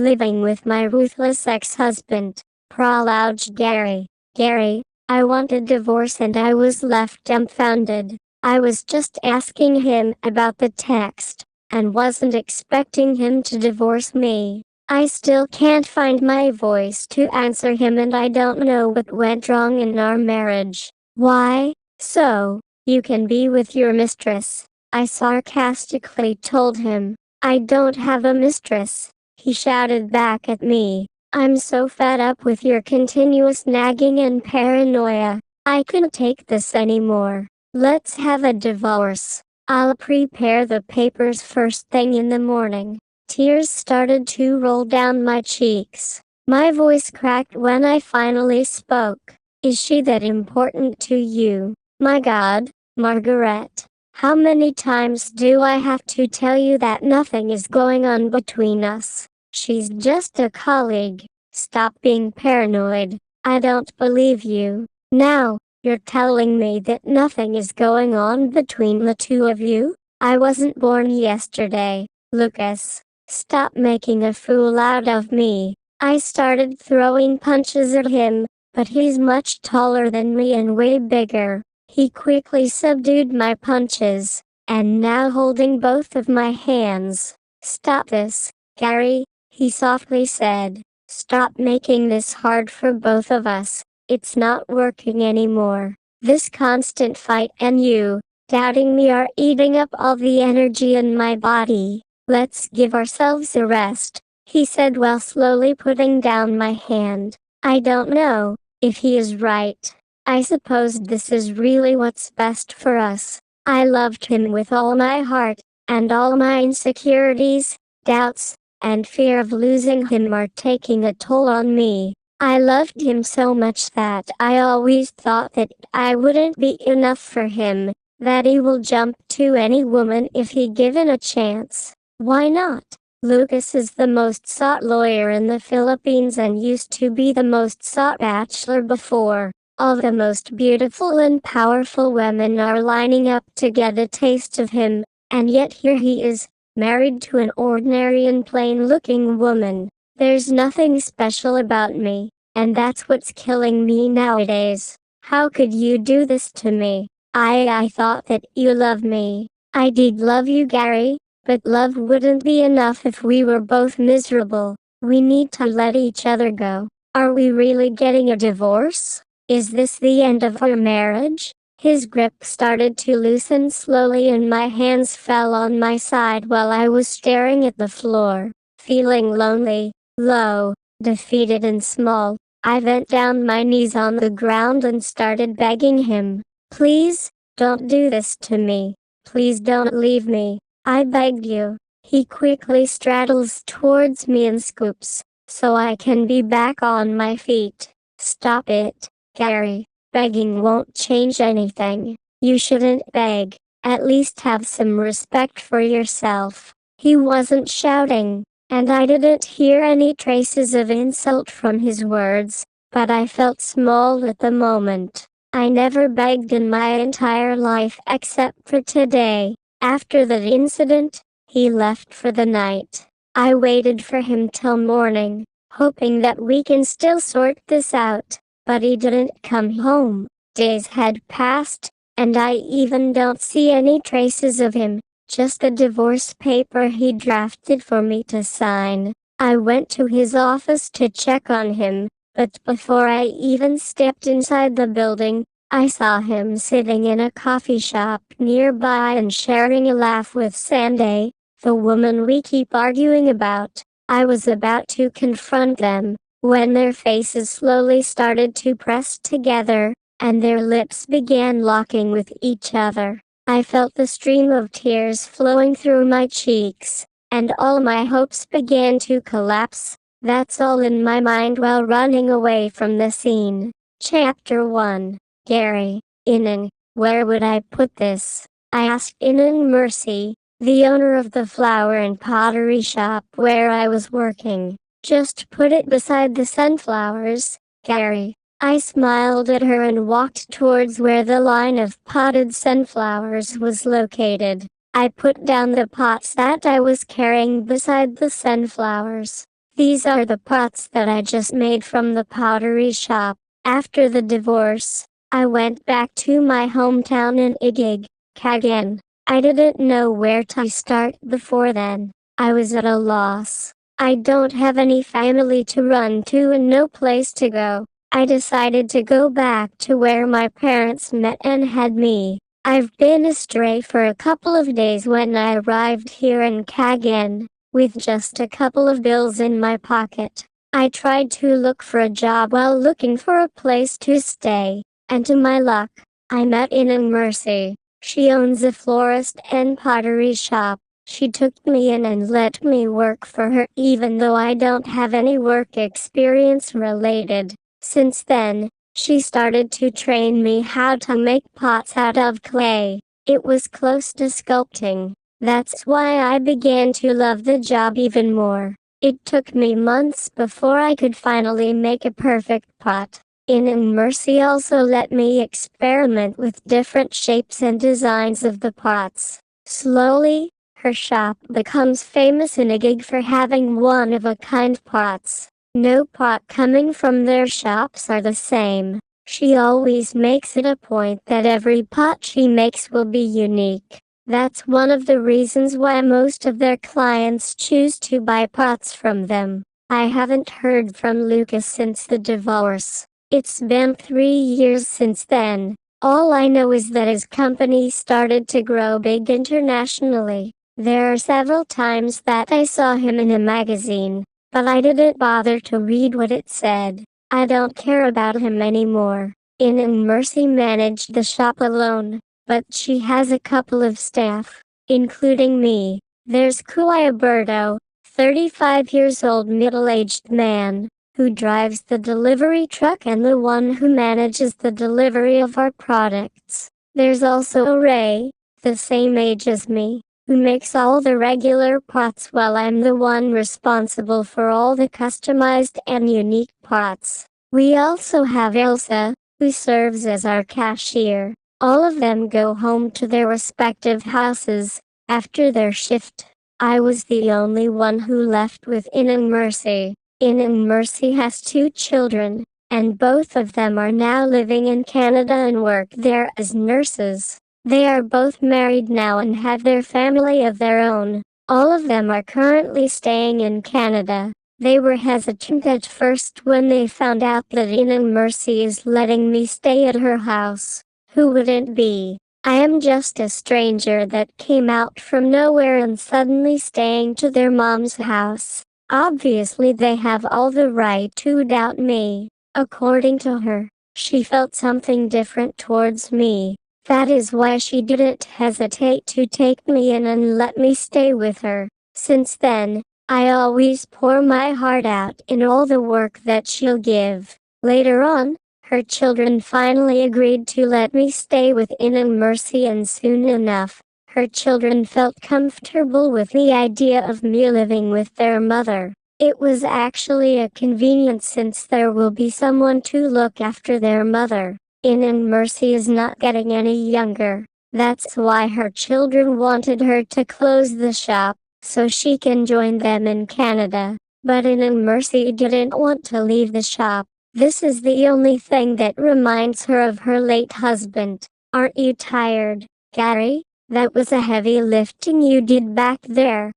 living with my ruthless ex-husband. Prologed Gary. Gary, I want a divorce and I was left dumbfounded. I was just asking him about the text, and wasn't expecting him to divorce me. I still can't find my voice to answer him and I don't know what went wrong in our marriage. Why? So, you can be with your mistress, I sarcastically told him. I don't have a mistress, he shouted back at me. I'm so fed up with your continuous nagging and paranoia. I can't take this anymore. Let's have a divorce. I'll prepare the papers first thing in the morning. Tears started to roll down my cheeks. My voice cracked when I finally spoke. Is she that important to you? My God, Margaret. How many times do I have to tell you that nothing is going on between us? She's just a colleague. Stop being paranoid. I don't believe you. Now, you're telling me that nothing is going on between the two of you? I wasn't born yesterday, Lucas. Stop making a fool out of me. I started throwing punches at him, but he's much taller than me and way bigger. He quickly subdued my punches, and now holding both of my hands. Stop this, Gary, he softly said. Stop making this hard for both of us. It's not working anymore. This constant fight and you, doubting me are eating up all the energy in my body. Let's give ourselves a rest, he said while slowly putting down my hand. I don't know if he is right. I suppose this is really what's best for us. I loved him with all my heart, and all my insecurities, doubts, and fear of losing him are taking a toll on me. I loved him so much that I always thought that I wouldn't be enough for him, that he will jump to any woman if he given a chance. Why not? Lucas is the most sought lawyer in the Philippines and used to be the most sought bachelor before. All the most beautiful and powerful women are lining up to get a taste of him, and yet here he is, married to an ordinary and plain-looking woman. There's nothing special about me, and that's what's killing me nowadays. How could you do this to me? I thought that you loved me. I did love you, Gary, but love wouldn't be enough if we were both miserable. We need to let each other go. Are we really getting a divorce? Is this the end of our marriage? His grip started to loosen slowly and my hands fell on my side while I was staring at the floor. Feeling lonely, low, defeated and small, I bent down my knees on the ground and started begging him. Please, don't do this to me. Please don't leave me. I begged you. He quickly straddles towards me and scoops, so I can be back on my feet. Stop it, Gary. Begging won't change anything. You shouldn't beg. At least have some respect for yourself. He wasn't shouting, and I didn't hear any traces of insult from his words, but I felt small at the moment. I never begged in my entire life except for today. After that incident, he left for the night. I waited for him till morning, hoping that we can still sort this out. But he didn't come home. Days had passed, and I even don't see any traces of him, just the divorce paper he drafted for me to sign. I went to his office to check on him, but before I even stepped inside the building, I saw him sitting in a coffee shop nearby and sharing a laugh with Sandy, the woman we keep arguing about. I was about to confront them, when their faces slowly started to press together, and their lips began locking with each other. I felt the stream of tears flowing through my cheeks, and all my hopes began to collapse. That's all in my mind while running away from the scene. Chapter 1. Gary. Inang, where would I put this? I asked Inang Mercy, the owner of the flower and pottery shop where I was working. Just put it beside the sunflowers, Gary. I smiled at her and walked towards where the line of potted sunflowers was located. I put down the pots that I was carrying beside the sunflowers. These are the pots that I just made from the pottery shop. After the divorce, I went back to my hometown in Igig, Kagan. I didn't know where to start before then. I was at a loss. I don't have any family to run to and no place to go. I decided to go back to where my parents met and had me. I've been astray for a couple of days when I arrived here in Kagan, with just a couple of bills in my pocket. I tried to look for a job while looking for a place to stay, and to my luck, I met in Mercy. She owns a florist and pottery shop. She took me in and let me work for her even though I don't have any work experience related. Since then, she started to train me how to make pots out of clay. It was close to sculpting. That's why I began to love the job even more. It took me months before I could finally make a perfect pot. Mercy also let me experiment with different shapes and designs of the pots. Slowly, her shop becomes famous in Igig for having one-of-a-kind pots. No pot coming from their shops are the same. She always makes it a point that every pot she makes will be unique. That's one of the reasons why most of their clients choose to buy pots from them. I haven't heard from Lucas since the divorce. It's been 3 years since then. All I know is that his company started to grow big internationally. There are several times that I saw him in a magazine, but I didn't bother to read what it said. I don't care about him anymore. Mercy managed the shop alone, but she has a couple of staff, including me. There's Alberto, 35 years old middle-aged man, who drives the delivery truck and the one who manages the delivery of our products. There's also Ray, the same age as me, who makes all the regular pots while I'm the one responsible for all the customized and unique pots. We also have Elsa, who serves as our cashier. All of them go home to their respective houses after their shift. I was the only one who left with Mercy. Mercy has 2 children, and both of them are now living in Canada and work there as nurses. They are both married now and have their family of their own. All of them are currently staying in Canada. They were hesitant at first when they found out that Mercy is letting me stay at her house. Who wouldn't be? I am just a stranger that came out from nowhere and suddenly staying to their mom's house. Obviously they have all the right to doubt me. According to her, she felt something different towards me. That is why she didn't hesitate to take me in and let me stay with her. Since then, I always pour my heart out in all the work that she'll give. Later on, her children finally agreed to let me stay with Mercy, and soon enough, her children felt comfortable with the idea of me living with their mother. It was actually a convenience since there will be someone to look after their mother. Mercy is not getting any younger. That's why her children wanted her to close the shop, so she can join them in Canada. But Mercy didn't want to leave the shop. This is the only thing that reminds her of her late husband. Aren't you tired, Gary? That was a heavy lifting you did back there,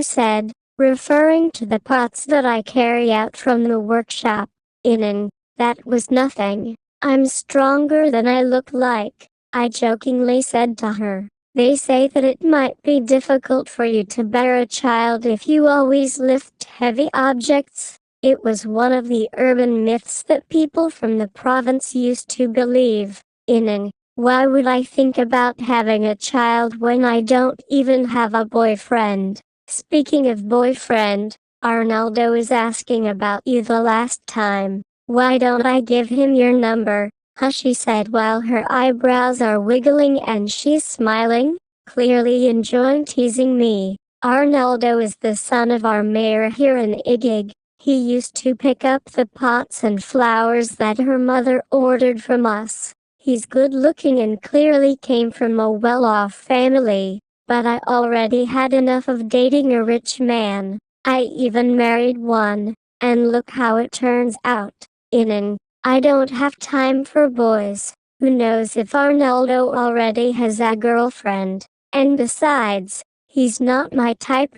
said, referring to the pots that I carry out from the workshop. That was nothing. I'm stronger than I look like, I jokingly said to her. They say that it might be difficult for you to bear a child if you always lift heavy objects. It was one of the urban myths that people from the province used to believe. Why would I think about having a child when I don't even have a boyfriend? Speaking of boyfriend, Arnaldo is asking about you the last time. Why don't I give him your number? She said while her eyebrows are wiggling and she's smiling, clearly enjoying teasing me. Arnaldo is the son of our mayor here in Igig. He used to pick up the pots and flowers that her mother ordered from us. He's good looking and clearly came from a well-off family, but I already had enough of dating a rich man. I even married one. And look how it turns out. I don't have time for boys. Who knows if Arnoldo already has a girlfriend? And besides, he's not my type.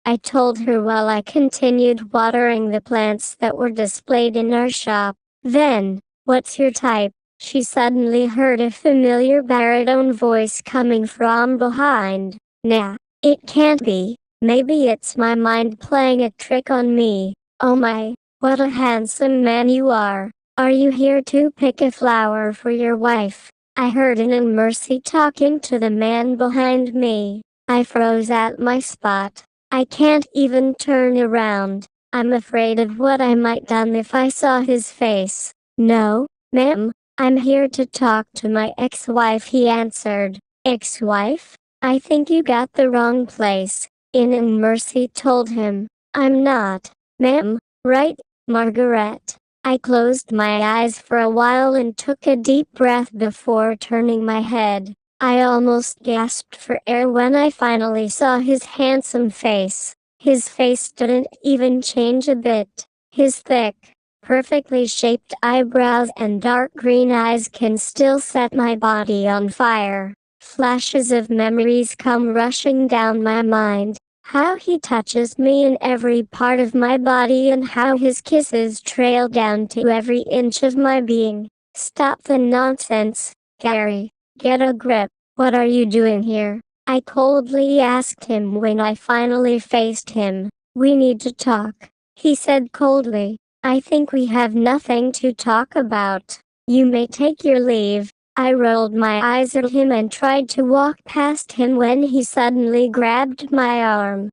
I told her while I continued watering the plants that were displayed in our shop. Then, what's your type? She suddenly heard a familiar baritone voice coming from behind. Nah, it can't be. Maybe it's my mind playing a trick on me. Oh my, what a handsome man you are. Are you here to pick a flower for your wife? I heard in Mercy talking to the man behind me. I froze at my spot. I can't even turn around. I'm afraid of what I might done if I saw his face. No, ma'am, I'm here to talk to my ex-wife, he answered. Ex-wife? I think you got the wrong place. In Mercy told him. I'm not, ma'am, right, Margaret? I closed my eyes for a while and took a deep breath before turning my head. I almost gasped for air when I finally saw his handsome face. His face didn't even change a bit. His thick, perfectly shaped eyebrows and dark green eyes can still set my body on fire. Flashes of memories come rushing down my mind. How he touches me in every part of my body and how his kisses trail down to every inch of my being. Stop the nonsense, Gary. Get a grip. What are you doing here? I coldly asked him when I finally faced him. We need to talk, he said coldly. I think we have nothing to talk about. You may take your leave. I rolled my eyes at him and tried to walk past him when he suddenly grabbed my arm.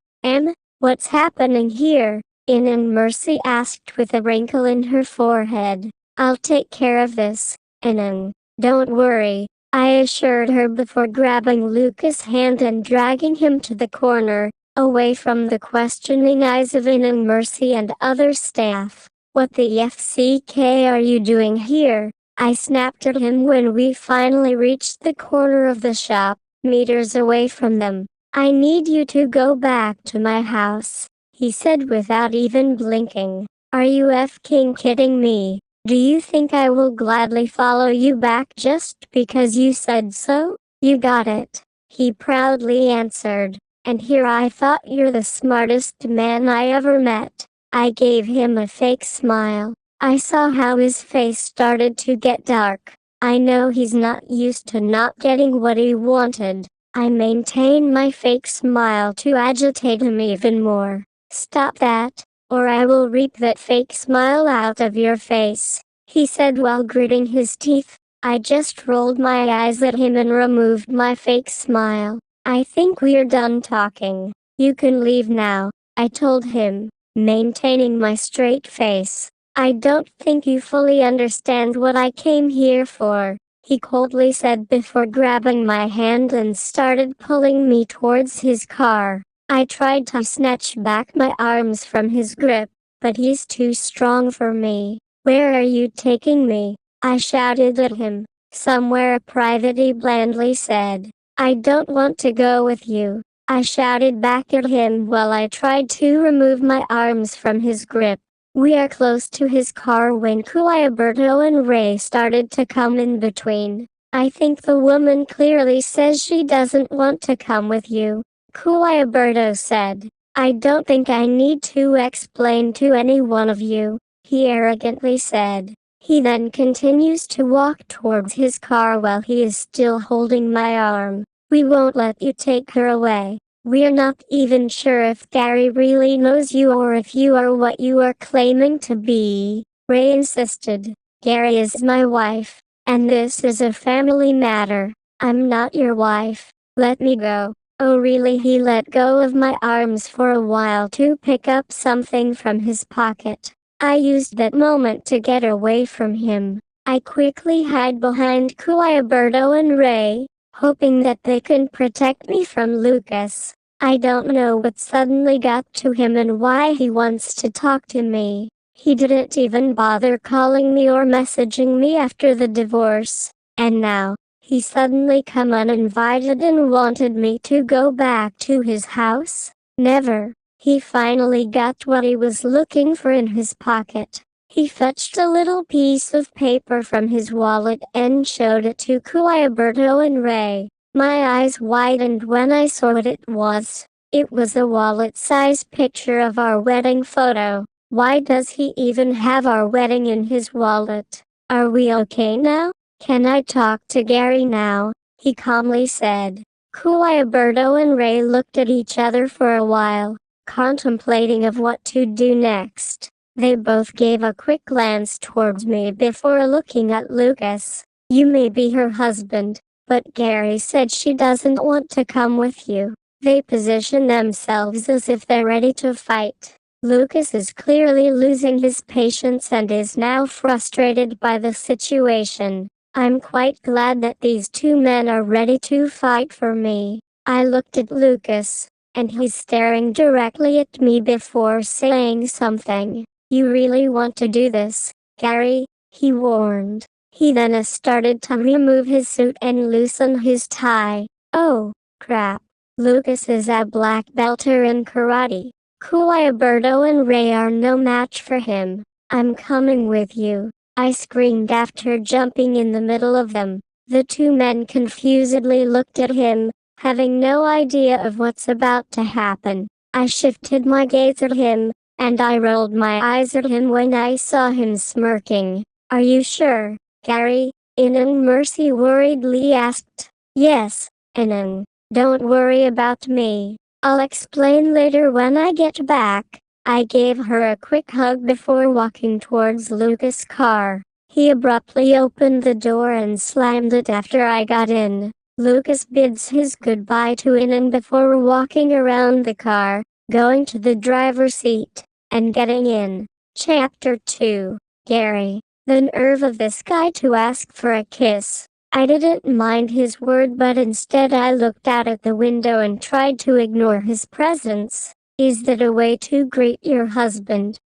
What's happening here? In Mercy asked with a wrinkle in her forehead. I'll take care of this, don't worry, I assured her before grabbing Lucas' hand and dragging him to the corner, away from the questioning eyes of Mercy and other staff. What the FCK are you doing here? I snapped at him when we finally reached the corner of the shop, meters away from them. I need you to go back to my house, he said without even blinking. Are you f***ing kidding me? Do you think I will gladly follow you back just because you said so? You got it, he proudly answered. And here I thought you're the smartest man I ever met. I gave him a fake smile. I saw how his face started to get dark. I know he's not used to not getting what he wanted. I maintained my fake smile to agitate him even more. Stop that, or I will rip that fake smile out of your face, he said while gritting his teeth. I just rolled my eyes at him and removed my fake smile. I think we're done talking. You can leave now, I told him, maintaining my straight face. I don't think you fully understand what I came here for, he coldly said before grabbing my hand and started pulling me towards his car. I tried to snatch back my arms from his grip, but he's too strong for me. Where are you taking me? I shouted at him. Somewhere private, he blandly said. I don't want to go with you, I shouted back at him while I tried to remove my arms from his grip. We are close to his car when Cuiaberto and Ray started to come in between. I think the woman clearly says she doesn't want to come with you, Cuiaberto said. I don't think I need to explain to any one of you, he arrogantly said. He then continues to walk towards his car while he is still holding my arm. We won't let you take her away. We're not even sure if Gary really knows you or if you are what you are claiming to be, Ray insisted. Gary is my wife, and this is a family matter. I'm not your wife. Let me go. Oh really? He let go of my arms for a while to pick up something from his pocket. I used that moment to get away from him. I quickly hid behind Cuiaberto and Ray, hoping that they can protect me from Lucas. I don't know what suddenly got to him and why he wants to talk to me. He didn't even bother calling me or messaging me after the divorce. And now, he suddenly come uninvited and wanted me to go back to his house? Never. He finally got what he was looking for in his pocket. He fetched a little piece of paper from his wallet and showed it to Cuiaberto and Ray. My eyes widened when I saw what it was. It was a wallet-sized picture of our wedding photo. Why does he even have our wedding in his wallet? Are we okay now? Can I talk to Gary now? He calmly said. Cuiaberto and Ray looked at each other for a while, contemplating of what to do next. They both gave a quick glance towards me before looking at Lucas. You may be her husband, but Gary said she doesn't want to come with you. They position themselves as if they're ready to fight. Lucas is clearly losing his patience and is now frustrated by the situation. I'm quite glad that these two men are ready to fight for me. I looked at Lucas, and he's staring directly at me before saying something. You really want to do this, Gary? He warned. He then started to remove his suit and loosen his tie. Oh, crap. Lucas is a black belter in karate. Cuiaberto and Ray are no match for him. I'm coming with you, I screamed after jumping in the middle of them. The two men confusedly looked at him, having no idea of what's about to happen. I shifted my gaze at him, and I rolled my eyes at him when I saw him smirking. Are you sure, Gary? Inan Mercy worriedly asked. Yes, Inan. Don't worry about me. I'll explain later when I get back. I gave her a quick hug before walking towards Lucas' car. He abruptly opened the door and slammed it after I got in. Lucas bids his goodbye to Inan before walking around the car, going to the driver's seat, and getting in. Chapter 2. Gary. The nerve of this guy to ask for a kiss. I didn't mind his word, but instead I looked out at the window and tried to ignore his presence. Is that a way to greet your husband?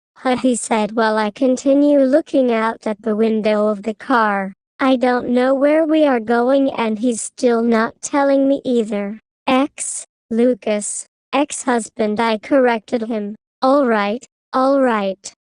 He said while I continue looking out at the window of the car. I don't know where we are going and he's still not telling me either. Lucas. Ex-husband, I corrected him. All right,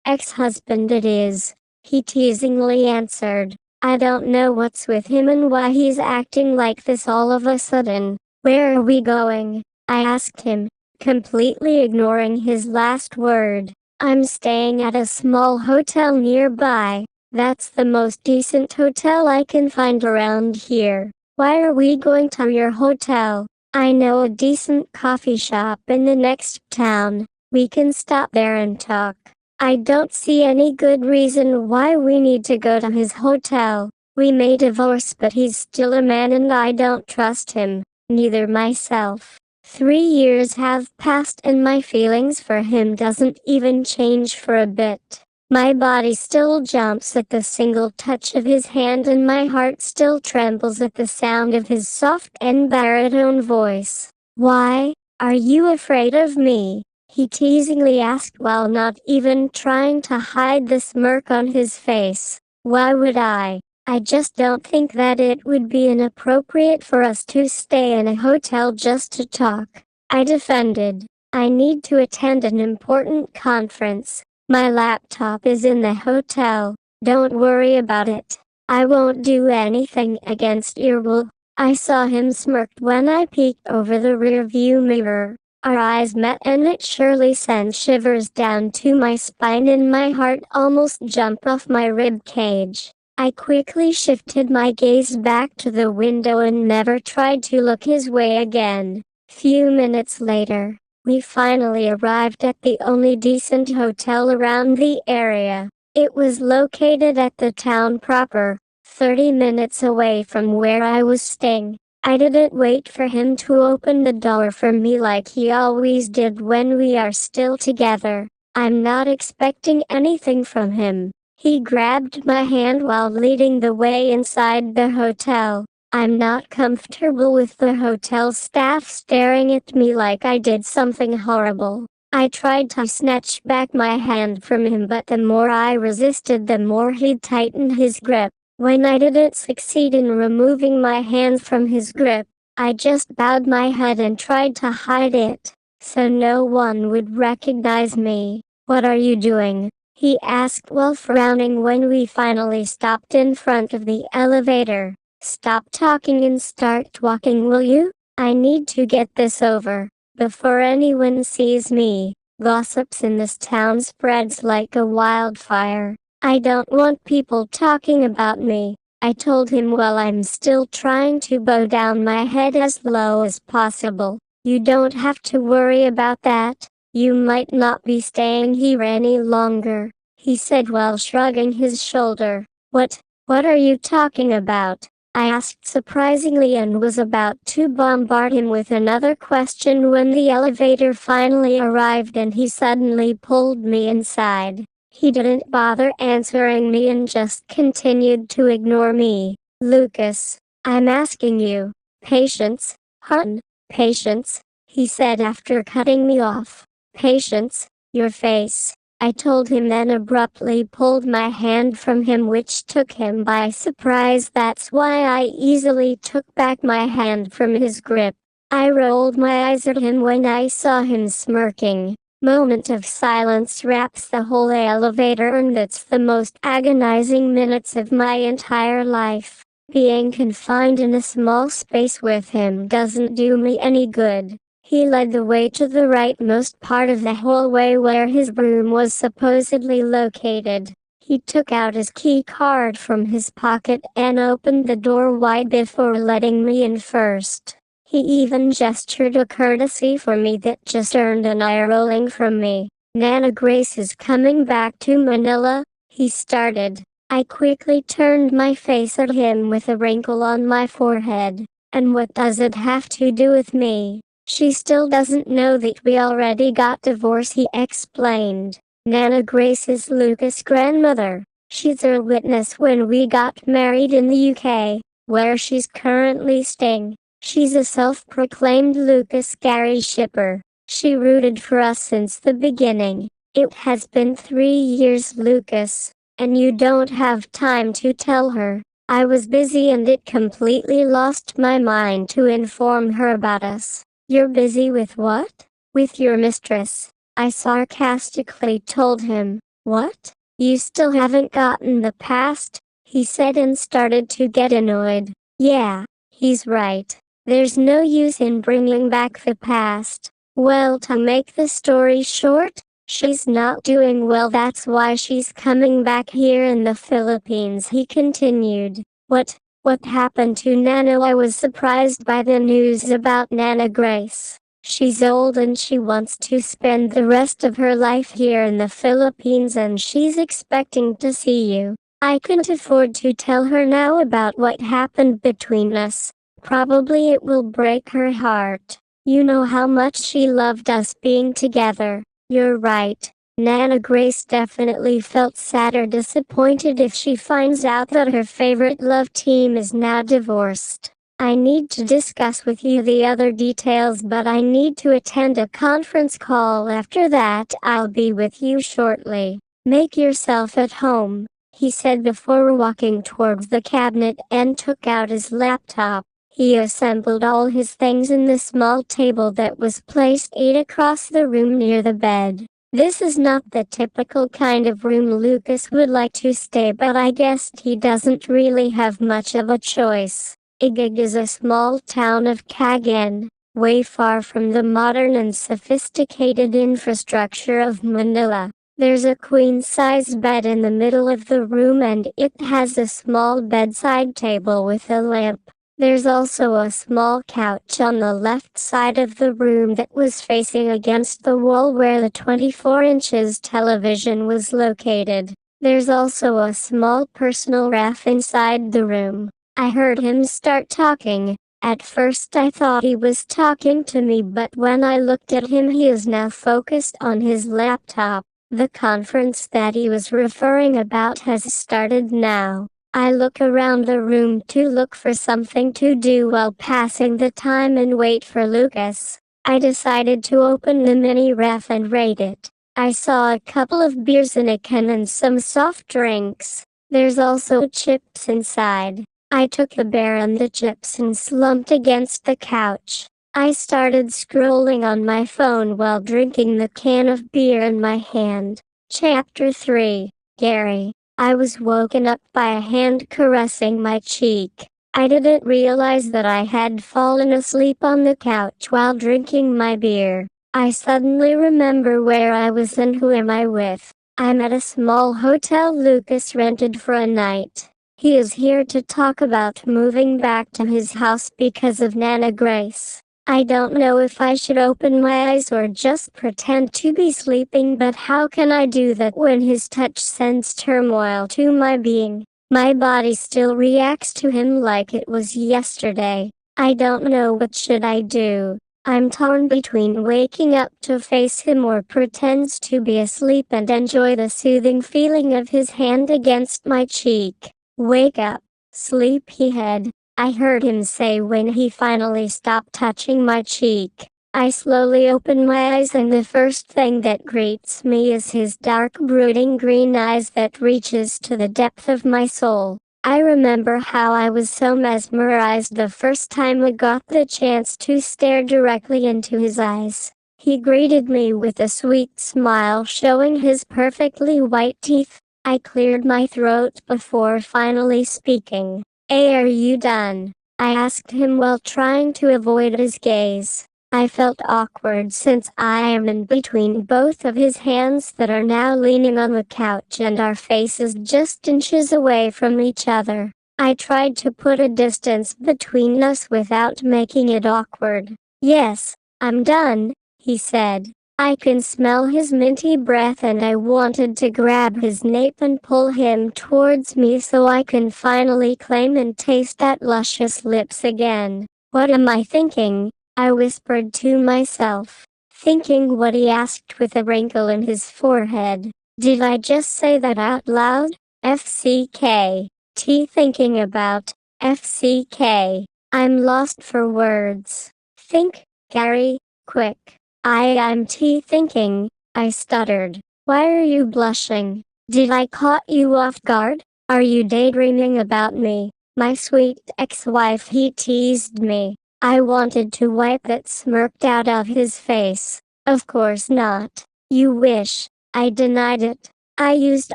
ex-husband it is, he teasingly answered. I don't know what's with him and why he's acting like this all of a sudden. Where are we going? I asked him, completely ignoring his last word. I'm staying at a small hotel nearby. That's the most decent hotel I can find around here. Why are we going to your hotel? I know a decent coffee shop in the next town. We can stop there and talk. I don't see any good reason why we need to go to his hotel. We may divorce, but he's still a man and I don't trust him, neither myself. 3 years have passed and my feelings for him doesn't even change for a bit. My body still jumps at the single touch of his hand and my heart still trembles at the sound of his soft and baritone voice. Why are you afraid of me? He teasingly asked while not even trying to hide the smirk on his face. Why would I? I just don't think that it would be inappropriate for us to stay in a hotel just to talk. I defended. I need to attend an important conference. My laptop is in the hotel. Don't worry about it. I won't do anything against your will. I saw him smirked when I peeked over the rearview mirror. Our eyes met and it surely sent shivers down to my spine and my heart almost jumped off my rib cage. I quickly shifted my gaze back to the window and never tried to look his way again. Few minutes later, we finally arrived at the only decent hotel around the area. It was located at the town proper, 30 minutes away from where I was staying. I didn't wait for him to open the door for me like he always did when we are still together. I'm not expecting anything from him. He grabbed my hand while leading the way inside the hotel. I'm not comfortable with the hotel staff staring at me like I did something horrible. I tried to snatch back my hand from him, but the more I resisted, the more he tightened his grip. When I didn't succeed in removing my hand from his grip, I just bowed my head and tried to hide it. so no one would recognize me. "What are you doing?" he asked while frowning when we finally stopped in front of the elevator. "Stop talking and start walking, will you? I need to get this over before anyone sees me. Gossips in this town spreads like a wildfire. I don't want people talking about me," I told him while I'm still trying to bow down my head as low as possible. "You don't have to worry about that. You might not be staying here any longer," he said while shrugging his shoulder. What are you talking about?" I asked surprisingly and was about to bombard him with another question when the elevator finally arrived and he suddenly pulled me inside. He didn't bother answering me and just continued to ignore me. "Lucas, I'm asking you. Patience, hun. Patience," he said after cutting me off. "Patience, your face," I told him, then abruptly pulled my hand from him, which took him by surprise. That's why I easily took back my hand from his grip. I rolled my eyes at him when I saw him smirking. Moment of silence wraps the whole elevator, and it's the most agonizing minutes of my entire life. Being confined in a small space with him doesn't do me any good. He led the way to the rightmost part of the hallway where his room was supposedly located. He took out his key card from his pocket and opened the door wide before letting me in first. He even gestured a courtesy for me that just earned an eye rolling from me. "Nana Grace is coming back to Manila," he started. I quickly turned my face at him with a wrinkle on my forehead. "And what does it have to do with me?" "She still doesn't know that we already got divorced," he explained. "Nana Grace is Lucas' grandmother. She's her witness when we got married in the UK, where she's currently staying. She's a self-proclaimed Lucas Gary shipper. She rooted for us since the beginning. It has been 3 years, Lucas, and you don't have time to tell her." I was busy and it completely lost my mind to inform her about us. "You're busy with what?" "With your mistress," I sarcastically told him. "What? You still haven't gotten the past?" he said and started to get annoyed. Yeah, he's right. There's no use in bringing back the past. "Well, to make the story short, she's not doing well. That's why she's coming back here in the Philippines," he continued. What happened to Nana?" I was surprised by the news about Nana Grace. "She's old and she wants to spend the rest of her life here in the Philippines, and she's expecting to see you. I can't afford to tell her now about what happened between us. Probably it will break her heart. You know how much she loved us being together." "You're right. Nana Grace definitely felt sad or disappointed if she finds out that her favorite love team is now divorced. I need to discuss with you the other details, but I need to attend a conference call after that. I'll be with you shortly. Make yourself at home," he said before walking towards the cabinet and took out his laptop. He assembled all his things in the small table that was placed 8 across the room near the bed. This is not the typical kind of room Lucas would like to stay, but I guessed he doesn't really have much of a choice. Igig is a small town of Cagayan, way far from the modern and sophisticated infrastructure of Manila. There's a queen-size bed in the middle of the room and it has a small bedside table with a lamp. There's also a small couch on the left side of the room that was facing against the wall where the 24 inches television was located. There's also a small personal ref inside the room. I heard him start talking. At first I thought he was talking to me, but when I looked at him, he is now focused on his laptop. The conference that he was referring about has started now. I look around the room to look for something to do while passing the time and wait for Lucas. I decided to open the mini ref and rate it. I saw a couple of beers in a can and some soft drinks. There's also chips inside. I took the beer and the chips and slumped against the couch. I started scrolling on my phone while drinking the can of beer in my hand. Chapter 3. Gary. I was woken up by a hand caressing my cheek. I didn't realize that I had fallen asleep on the couch while drinking my beer. I suddenly remember where I was and who am I with. I'm at a small hotel Lucas rented for a night. He is here to talk about moving back to his house because of Nana Grace. I don't know if I should open my eyes or just pretend to be sleeping, but how can I do that when his touch sends turmoil to my being? My body still reacts to him like it was yesterday. I don't know what should I do. I'm torn between waking up to face him or pretends to be asleep and enjoy the soothing feeling of his hand against my cheek. Wake up, sleepyhead, I heard him say when he finally stopped touching my cheek. I slowly open my eyes and the first thing that greets me is his dark brooding green eyes that reaches to the depth of my soul. I remember how I was so mesmerized the first time I got the chance to stare directly into his eyes. He greeted me with a sweet smile showing his perfectly white teeth. I cleared my throat before finally speaking. "Hey, are you done?" I asked him while trying to avoid his gaze. I felt awkward since I am in between both of his hands that are now leaning on the couch and our faces just inches away from each other. I tried to put a distance between us without making it awkward. "Yes, I'm done," he said. I can smell his minty breath and I wanted to grab his nape and pull him towards me so I can finally claim and taste that luscious lips again. "What am I thinking?" I whispered to myself, thinking what he asked with a wrinkle in his forehead. Did I just say that out loud? FCK. Thinking about FCK. I'm lost for words. Think, Gary, quick. I'm thinking, I stuttered. "Why are you blushing? Did I caught you off guard? Are you daydreaming about me, my sweet ex-wife?" he teased me. I wanted to wipe that smirk out of his face. "Of course not. You wish." I denied it. I used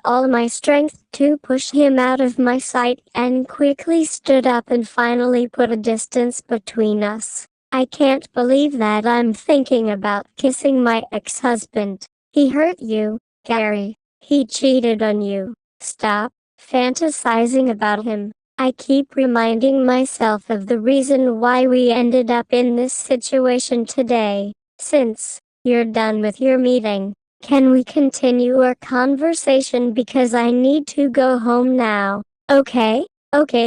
all my strength to push him out of my sight and quickly stood up and finally put a distance between us. "I can't believe that I'm thinking about kissing my ex-husband. He hurt you, Gary. He cheated on you. Stop fantasizing about him." I keep reminding myself of the reason why we ended up in this situation today. "Since you're done with your meeting, can we continue our conversation because I need to go home now?" Okay,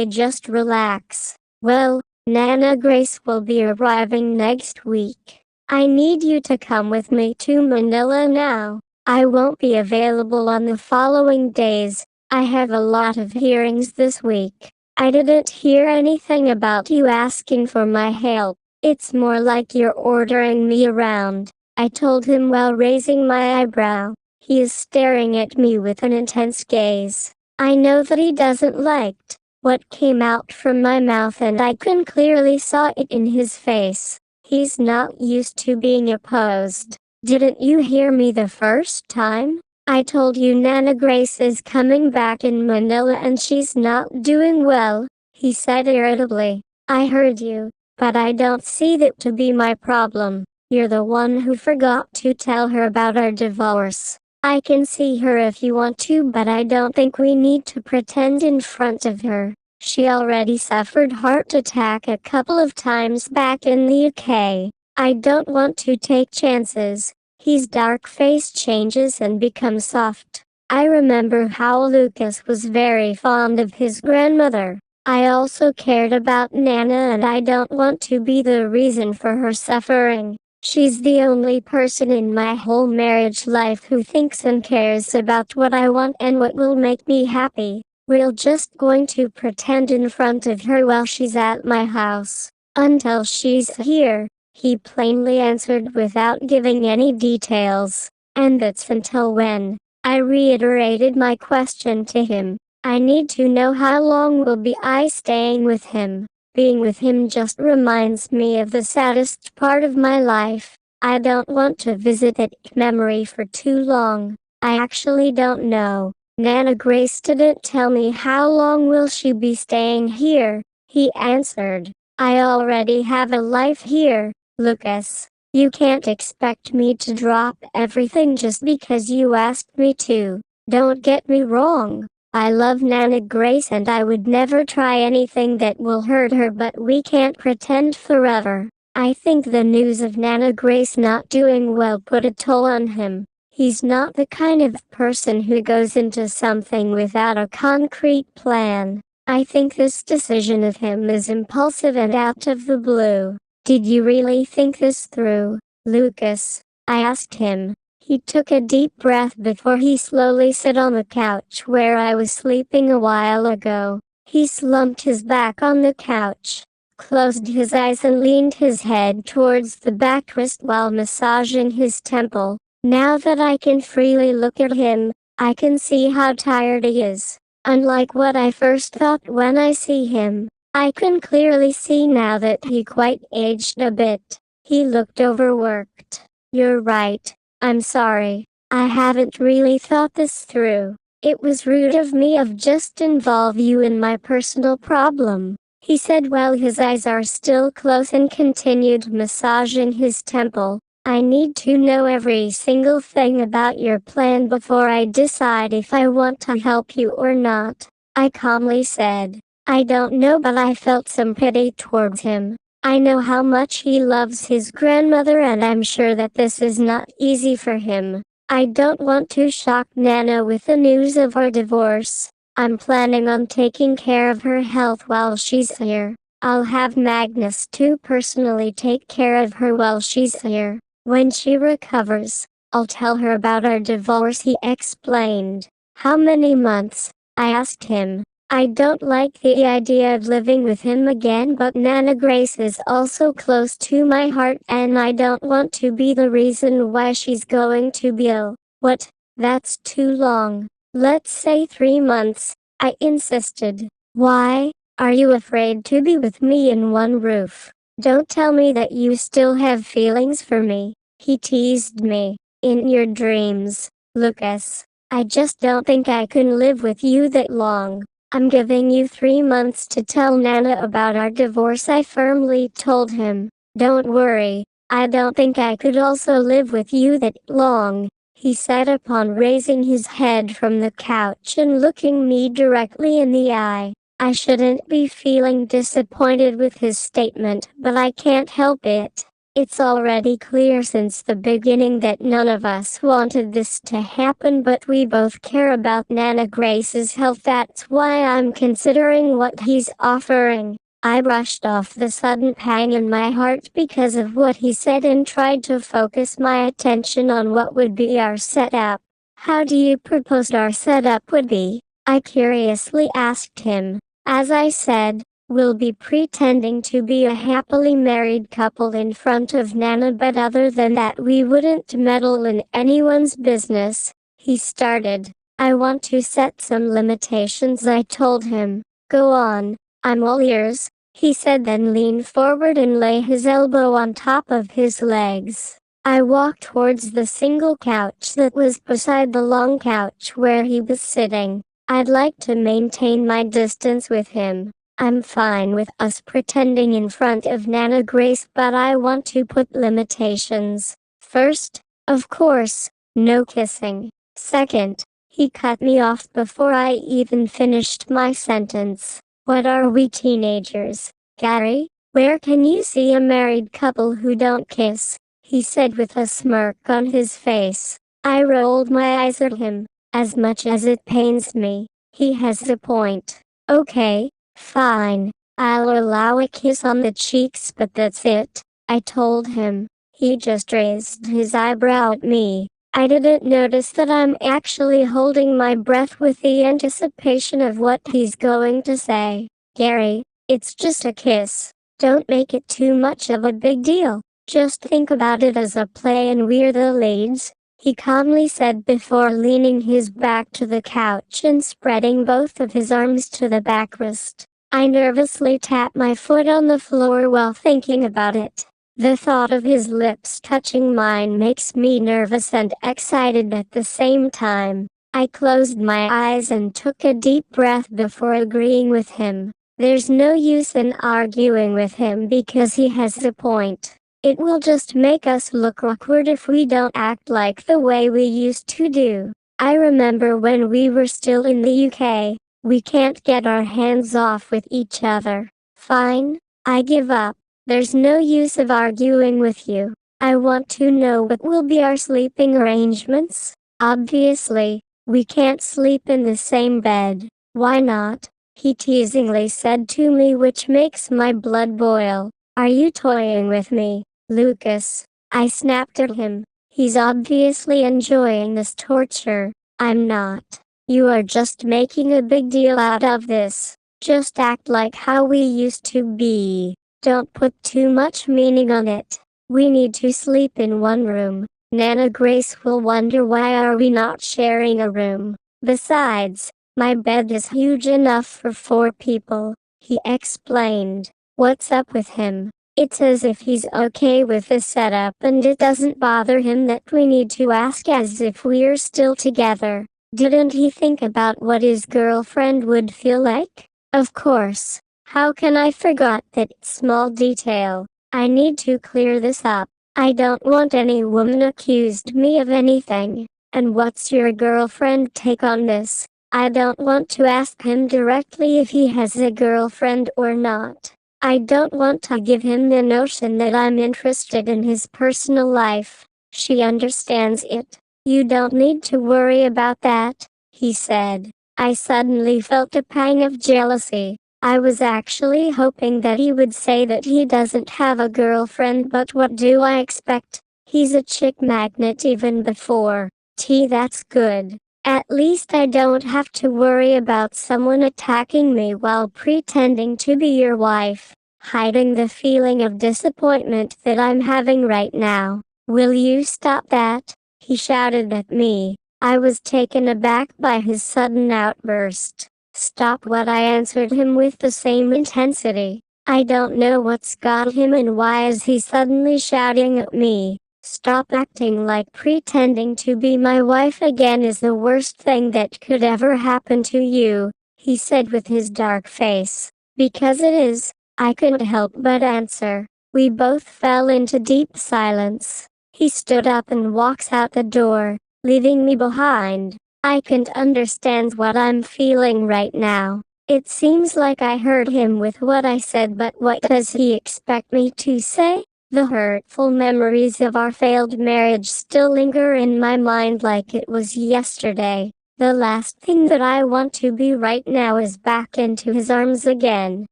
just relax." "Well, Nana Grace will be arriving next week. I need you to come with me to Manila now. I won't be available on the following days. I have a lot of hearings this week. I didn't hear anything about you asking for my help. It's more like you're ordering me around," I told him while raising my eyebrow. He is staring at me with an intense gaze. I know that he doesn't like what came out from my mouth and I can clearly saw it in his face. He's not used to being opposed. "Didn't you hear me the first time? I told you Nana Grace is coming back in Manila and she's not doing well," he said irritably. "I heard you, but I don't see that to be my problem. You're the one who forgot to tell her about our divorce. I can see her if you want to, but I don't think we need to pretend in front of her. She already suffered heart attack a couple of times back in the UK. I don't want to take chances." His dark face changes and becomes soft. I remember how Lucas was very fond of his grandmother. I also cared about Nana and I don't want to be the reason for her suffering. She's the only person in my whole marriage life who thinks and cares about what I want and what will make me happy. We're just going to pretend in front of her while she's at my house. Until she's here, he plainly answered without giving any details. "And that's until when?" I reiterated my question to him. "I need to know how long will be I staying with him." Being with him just reminds me of the saddest part of my life. I don't want to visit that memory for too long. I actually don't know. Nana Grace didn't tell me how long will she be staying here, he answered. I already have a life here, Lucas. You can't expect me to drop everything just because you asked me to. Don't get me wrong. I love Nana Grace and I would never try anything that will hurt her, but we can't pretend forever. I think the news of Nana Grace not doing well put a toll on him. He's not the kind of person who goes into something without a concrete plan. I think this decision of him is impulsive and out of the blue. Did you really think this through, Lucas? I asked him. He took a deep breath before he slowly sat on the couch where I was sleeping a while ago. He slumped his back on the couch, closed his eyes and leaned his head towards the backrest while massaging his temple. Now that I can freely look at him, I can see how tired he is. Unlike what I first thought when I see him, I can clearly see now that he quite aged a bit. He looked overworked. You're right. I'm sorry. I haven't really thought this through. It was rude of me of just involve you in my personal problem, he said while his eyes are still closed and continued massaging his temple. I need to know every single thing about your plan before I decide if I want to help you or not, I calmly said. I don't know, but I felt some pity towards him. I know how much he loves his grandmother and I'm sure that this is not easy for him. I don't want to shock Nana with the news of our divorce. I'm planning on taking care of her health while she's here. I'll have Magnus to personally take care of her while she's here. When she recovers, I'll tell her about our divorce, he explained. How many months? I asked him. I don't like the idea of living with him again, but Nana Grace is also close to my heart and I don't want to be the reason why she's going to be ill. What? That's too long. Let's say 3 months, I insisted. Why? Are you afraid to be with me in one roof? Don't tell me that you still have feelings for me, he teased me. In your dreams, Lucas. I just don't think I can live with you that long. I'm giving you 3 months to tell Nana about our divorce, I firmly told him. Don't worry, I don't think I could also live with you that long, he said upon raising his head from the couch and looking me directly in the eye. I shouldn't be feeling disappointed with his statement, but I can't help it. It's already clear since the beginning that none of us wanted this to happen, but we both care about Nana Grace's health. That's why I'm considering what he's offering. I brushed off the sudden pang in my heart because of what he said and tried to focus my attention on what would be our setup. How do you propose our setup would be? I curiously asked him. As I said, we'll be pretending to be a happily married couple in front of Nana, but other than that we wouldn't meddle in anyone's business, he started. I want to set some limitations, I told him. Go on, I'm all ears, he said, then leaned forward and lay his elbow on top of his legs. I walked towards the single couch that was beside the long couch where he was sitting. I'd like to maintain my distance with him. I'm fine with us pretending in front of Nana Grace, but I want to put limitations. First, of course, no kissing. Second, he cut me off before I even finished my sentence. What are we, teenagers, Gary? Where can you see a married couple who don't kiss? He said with a smirk on his face. I rolled my eyes at him. As much as it pains me, he has a point. Okay, fine. I'll allow a kiss on the cheeks, but that's it, I told him. He just raised his eyebrow at me. I didn't notice that I'm actually holding my breath with the anticipation of what he's going to say. Gary, it's just a kiss. Don't make it too much of a big deal. Just think about it as a play and we're the leads, he calmly said before leaning his back to the couch and spreading both of his arms to the backrest. I nervously tapped my foot on the floor while thinking about it. The thought of his lips touching mine makes me nervous and excited at the same time. I closed my eyes and took a deep breath before agreeing with him. There's no use in arguing with him because he has a point. It will just make us look awkward if we don't act like the way we used to do. I remember when we were still in the UK. We can't get our hands off with each other. Fine, I give up. There's no use of arguing with you. I want to know what will be our sleeping arrangements. Obviously, we can't sleep in the same bed. Why not? He teasingly said to me, which makes my blood boil. Are you toying with me, Lucas? I snapped at him. He's obviously enjoying this torture. I'm not. You are just making a big deal out of this. Just act like how we used to be. Don't put too much meaning on it. We need to sleep in one room. Nana Grace will wonder why are we not sharing a room. Besides, my bed is huge enough for 4 people, he explained. What's up with him? It's as if he's okay with the setup and it doesn't bother him that we need to ask as if we're still together. Didn't he think about what his girlfriend would feel like? Of course. How can I forget that small detail? I need to clear this up. I don't want any woman accused me of anything. And what's your girlfriend take on this? I don't want to ask him directly if he has a girlfriend or not. I don't want to give him the notion that I'm interested in his personal life. She understands it. You don't need to worry about that, he said. I suddenly felt a pang of jealousy. I was actually hoping that he would say that he doesn't have a girlfriend, but what do I expect? He's a chick magnet even before. That's good. At least I don't have to worry about someone attacking me while pretending to be your wife, hiding the feeling of disappointment that I'm having right now. Will you stop that? He shouted at me. I was taken aback by his sudden outburst. Stop what? I answered him with the same intensity. I don't know what's got him and why is he suddenly shouting at me. Stop acting like pretending to be my wife again is the worst thing that could ever happen to you, he said with his dark face. Because it is, I couldn't help but answer. We both fell into deep silence. He stood up and walks out the door, leaving me behind. I can't understand what I'm feeling right now. It seems like I hurt him with what I said, but what does he expect me to say? The hurtful memories of our failed marriage still linger in my mind like it was yesterday. The last thing that I want to be right now is back into his arms again.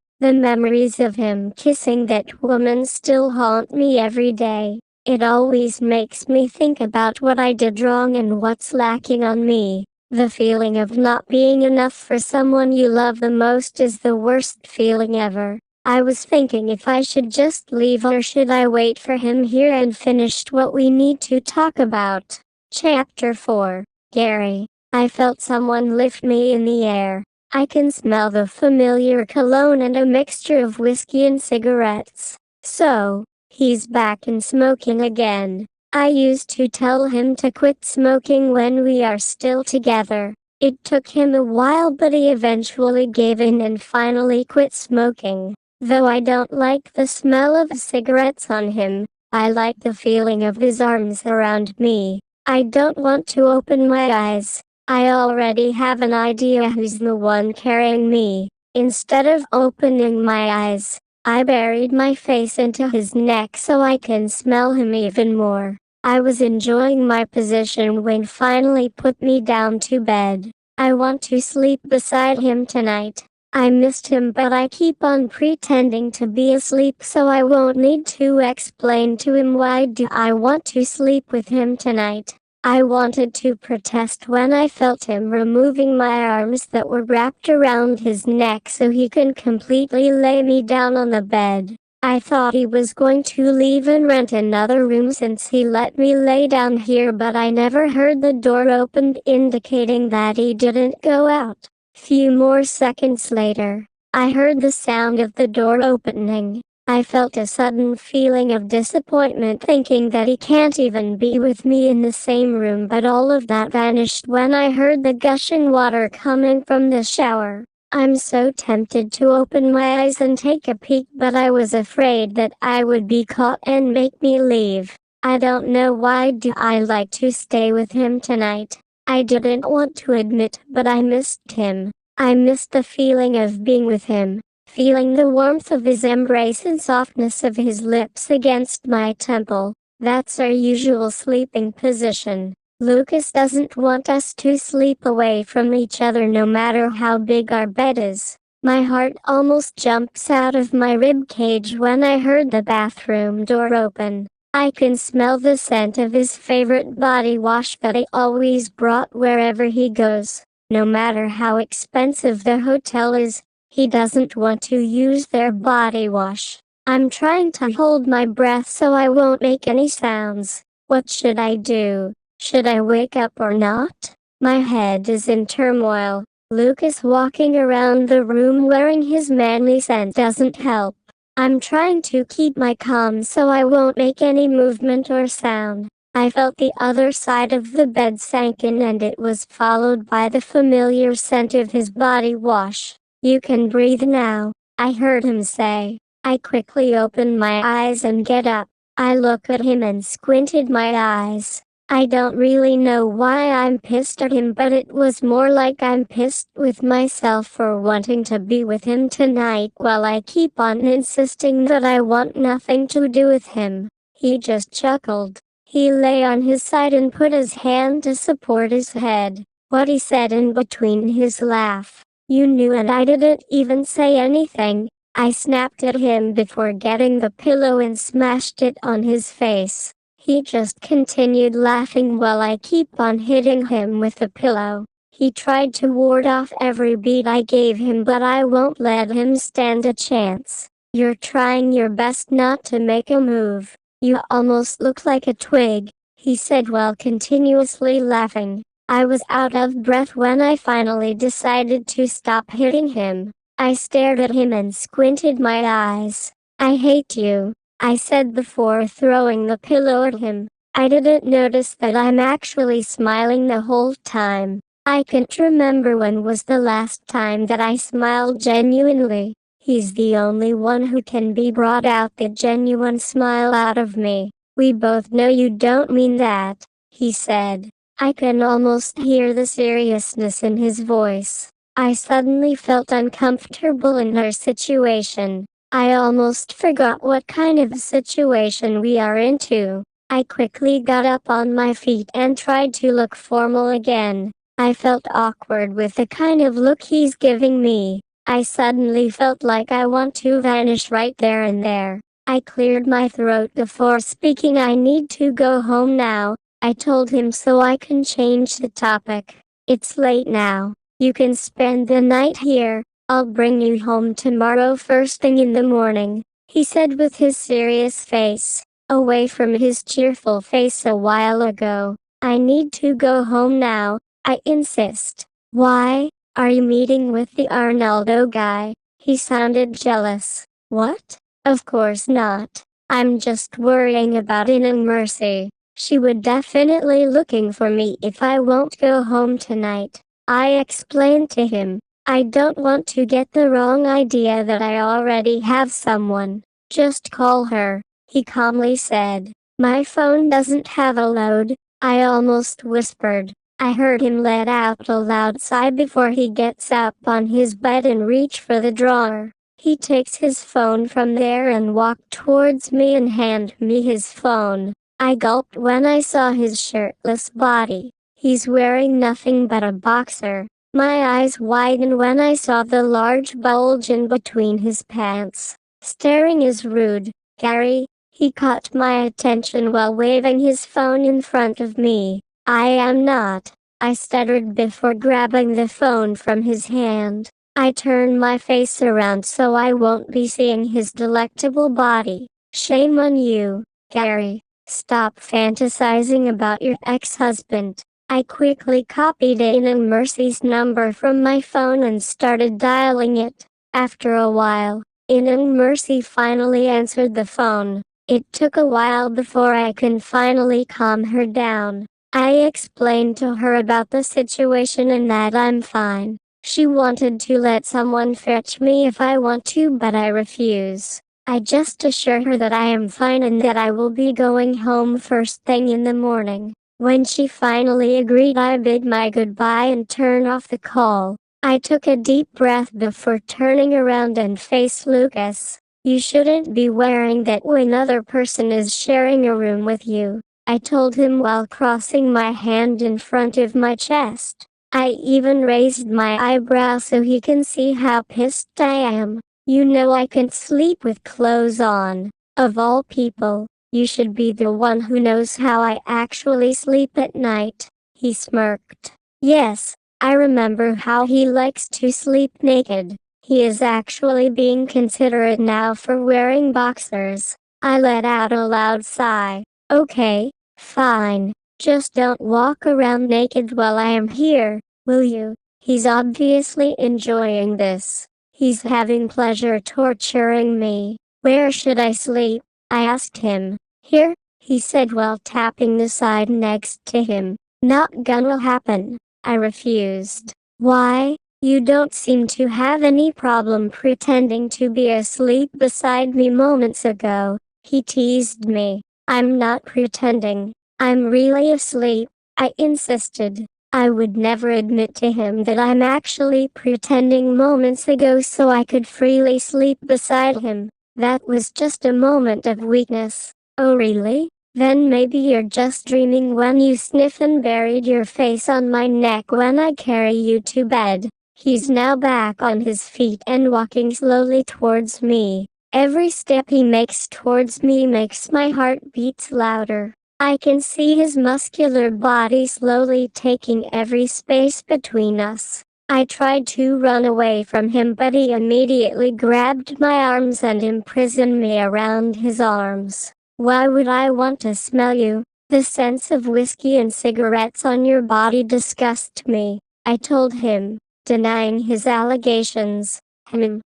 The memories of him kissing that woman still haunt me every day. It always makes me think about what I did wrong and what's lacking on me. The feeling of not being enough for someone you love the most is the worst feeling ever. I was thinking if I should just leave or should I wait for him here and finish what we need to talk about. Chapter 4. Gary. I felt someone lift me in the air. I can smell the familiar cologne and a mixture of whiskey and cigarettes. So, he's back and smoking again. I used to tell him to quit smoking when we are still together. It took him a while, but he eventually gave in and finally quit smoking. Though I don't like the smell of cigarettes on him, I like the feeling of his arms around me. I don't want to open my eyes. I already have an idea who's the one carrying me. Instead of opening my eyes, I buried my face into his neck so I can smell him even more. I was enjoying my position when finally put me down to bed. I want to sleep beside him tonight. I missed him, but I keep on pretending to be asleep so I won't need to explain to him why do I want to sleep with him tonight. I wanted to protest when I felt him removing my arms that were wrapped around his neck so he could completely lay me down on the bed. I thought he was going to leave and rent another room since he let me lay down here, but I never heard the door opened, indicating that he didn't go out. Few more seconds later, I heard the sound of the door opening. I felt a sudden feeling of disappointment thinking that he can't even be with me in the same room, but all of that vanished when I heard the gushing water coming from the shower. I'm so tempted to open my eyes and take a peek, but I was afraid that I would be caught and make me leave. I don't know why do I like to stay with him tonight. I didn't want to admit, but I missed him. I missed the feeling of being with him, feeling the warmth of his embrace and softness of his lips against my temple. That's our usual sleeping position. Lucas doesn't want us to sleep away from each other no matter how big our bed is. My heart almost jumps out of my rib cage when I heard the bathroom door open. I can smell the scent of his favorite body wash that he always brought wherever he goes. No matter how expensive the hotel is, he doesn't want to use their body wash. I'm trying to hold my breath so I won't make any sounds. What should I do? Should I wake up or not? My head is in turmoil. Lucas walking around the room wearing his manly scent doesn't help. I'm trying to keep my calm so I won't make any movement or sound. I felt the other side of the bed sank in, and it was followed by the familiar scent of his body wash. "You can breathe now," I heard him say. I quickly opened my eyes and get up. I looked at him and squinted my eyes. I don't really know why I'm pissed at him, but it was more like I'm pissed with myself for wanting to be with him tonight while I keep on insisting that I want nothing to do with him. He just chuckled. He lay on his side and put his hand to support his head. What he said in between his laugh, "You knew and I didn't even say anything." I snapped at him before getting the pillow and smashed it on his face. He just continued laughing while I keep on hitting him with the pillow. He tried to ward off every beat I gave him, but I won't let him stand a chance. "You're trying your best not to make a move. You almost look like a twig," he said while continuously laughing. I was out of breath when I finally decided to stop hitting him. I stared at him and squinted my eyes. "I hate you," I said before throwing the pillow at him. I didn't notice that I'm actually smiling the whole time. I can't remember when was the last time that I smiled genuinely. He's the only one who can be brought out the genuine smile out of me. "We both know you don't mean that," he said. I can almost hear the seriousness in his voice. I suddenly felt uncomfortable in our situation. I almost forgot what kind of situation we are into. I quickly got up on my feet and tried to look formal again. I felt awkward with the kind of look he's giving me. I suddenly felt like I want to vanish right there and there. I cleared my throat before speaking. "I need to go home now," I told him so I can change the topic. "It's late now. You can spend the night here. I'll bring you home tomorrow first thing in the morning," he said with his serious face, away from his cheerful face a while ago. "I need to go home now," I insist. "Why? Are you meeting with the Arnaldo guy?" He sounded jealous. "What? Of course not. I'm just worrying about Ina Mercy. She would definitely looking for me if I won't go home tonight," I explained to him. "I don't want to get the wrong idea that I already have someone. Just call her," he calmly said. "My phone doesn't have a load," I almost whispered. I heard him let out a loud sigh before he gets up on his bed and reach for the drawer. He takes his phone from there and walked towards me and handed me his phone. I gulped when I saw his shirtless body. He's wearing nothing but a boxer. My eyes widened when I saw the large bulge in between his pants. Staring is rude, Gary. He caught my attention while waving his phone in front of me. "I am not," I stuttered before grabbing the phone from his hand. I turned my face around so I won't be seeing his delectable body. "Shame on you, Gary. Stop fantasizing about your ex-husband." I quickly copied Ina Mercy's number from my phone and started dialing it. After a while, Mercy finally answered the phone. It took a while before I could finally calm her down. I explained to her about the situation and that I'm fine. She wanted to let someone fetch me if I want to, but I refuse. I just assure her that I am fine and that I will be going home first thing in the morning. When she finally agreed, I bid my goodbye and turned off the call. I took a deep breath before turning around and faced Lucas. You shouldn't be wearing that when another person is sharing a room with you, I told him while crossing my hand in front of my chest. I even raised my eyebrow so he can see how pissed I am. You know I can't sleep with clothes on. Of all people, you should be the one who knows how I actually sleep at night. He smirked. Yes, I remember how he likes to sleep naked. He is actually being considerate now for wearing boxers. I let out a loud sigh. Okay, fine. Just don't walk around naked while I am here, will you? He's obviously enjoying this. He's having pleasure torturing me. Where should I sleep? I asked him. Here, he said while tapping the side next to him. Not gonna happen. I refused. Why? You don't seem to have any problem pretending to be asleep beside me moments ago. He teased me. I'm not pretending. I'm really asleep. I insisted. I would never admit to him that I'm actually pretending moments ago so I could freely sleep beside him. That was just a moment of weakness. Oh really? Then maybe you're just dreaming when you sniff and buried your face on my neck when I carry you to bed. He's now back on his feet and walking slowly towards me. Every step he makes towards me makes my heart beat louder. I can see his muscular body slowly taking every space between us. I tried to run away from him, but he immediately grabbed my arms and imprisoned me around his arms. Why would I want to smell you? The sense of whiskey and cigarettes on your body disgusts me, I told him, denying his allegations.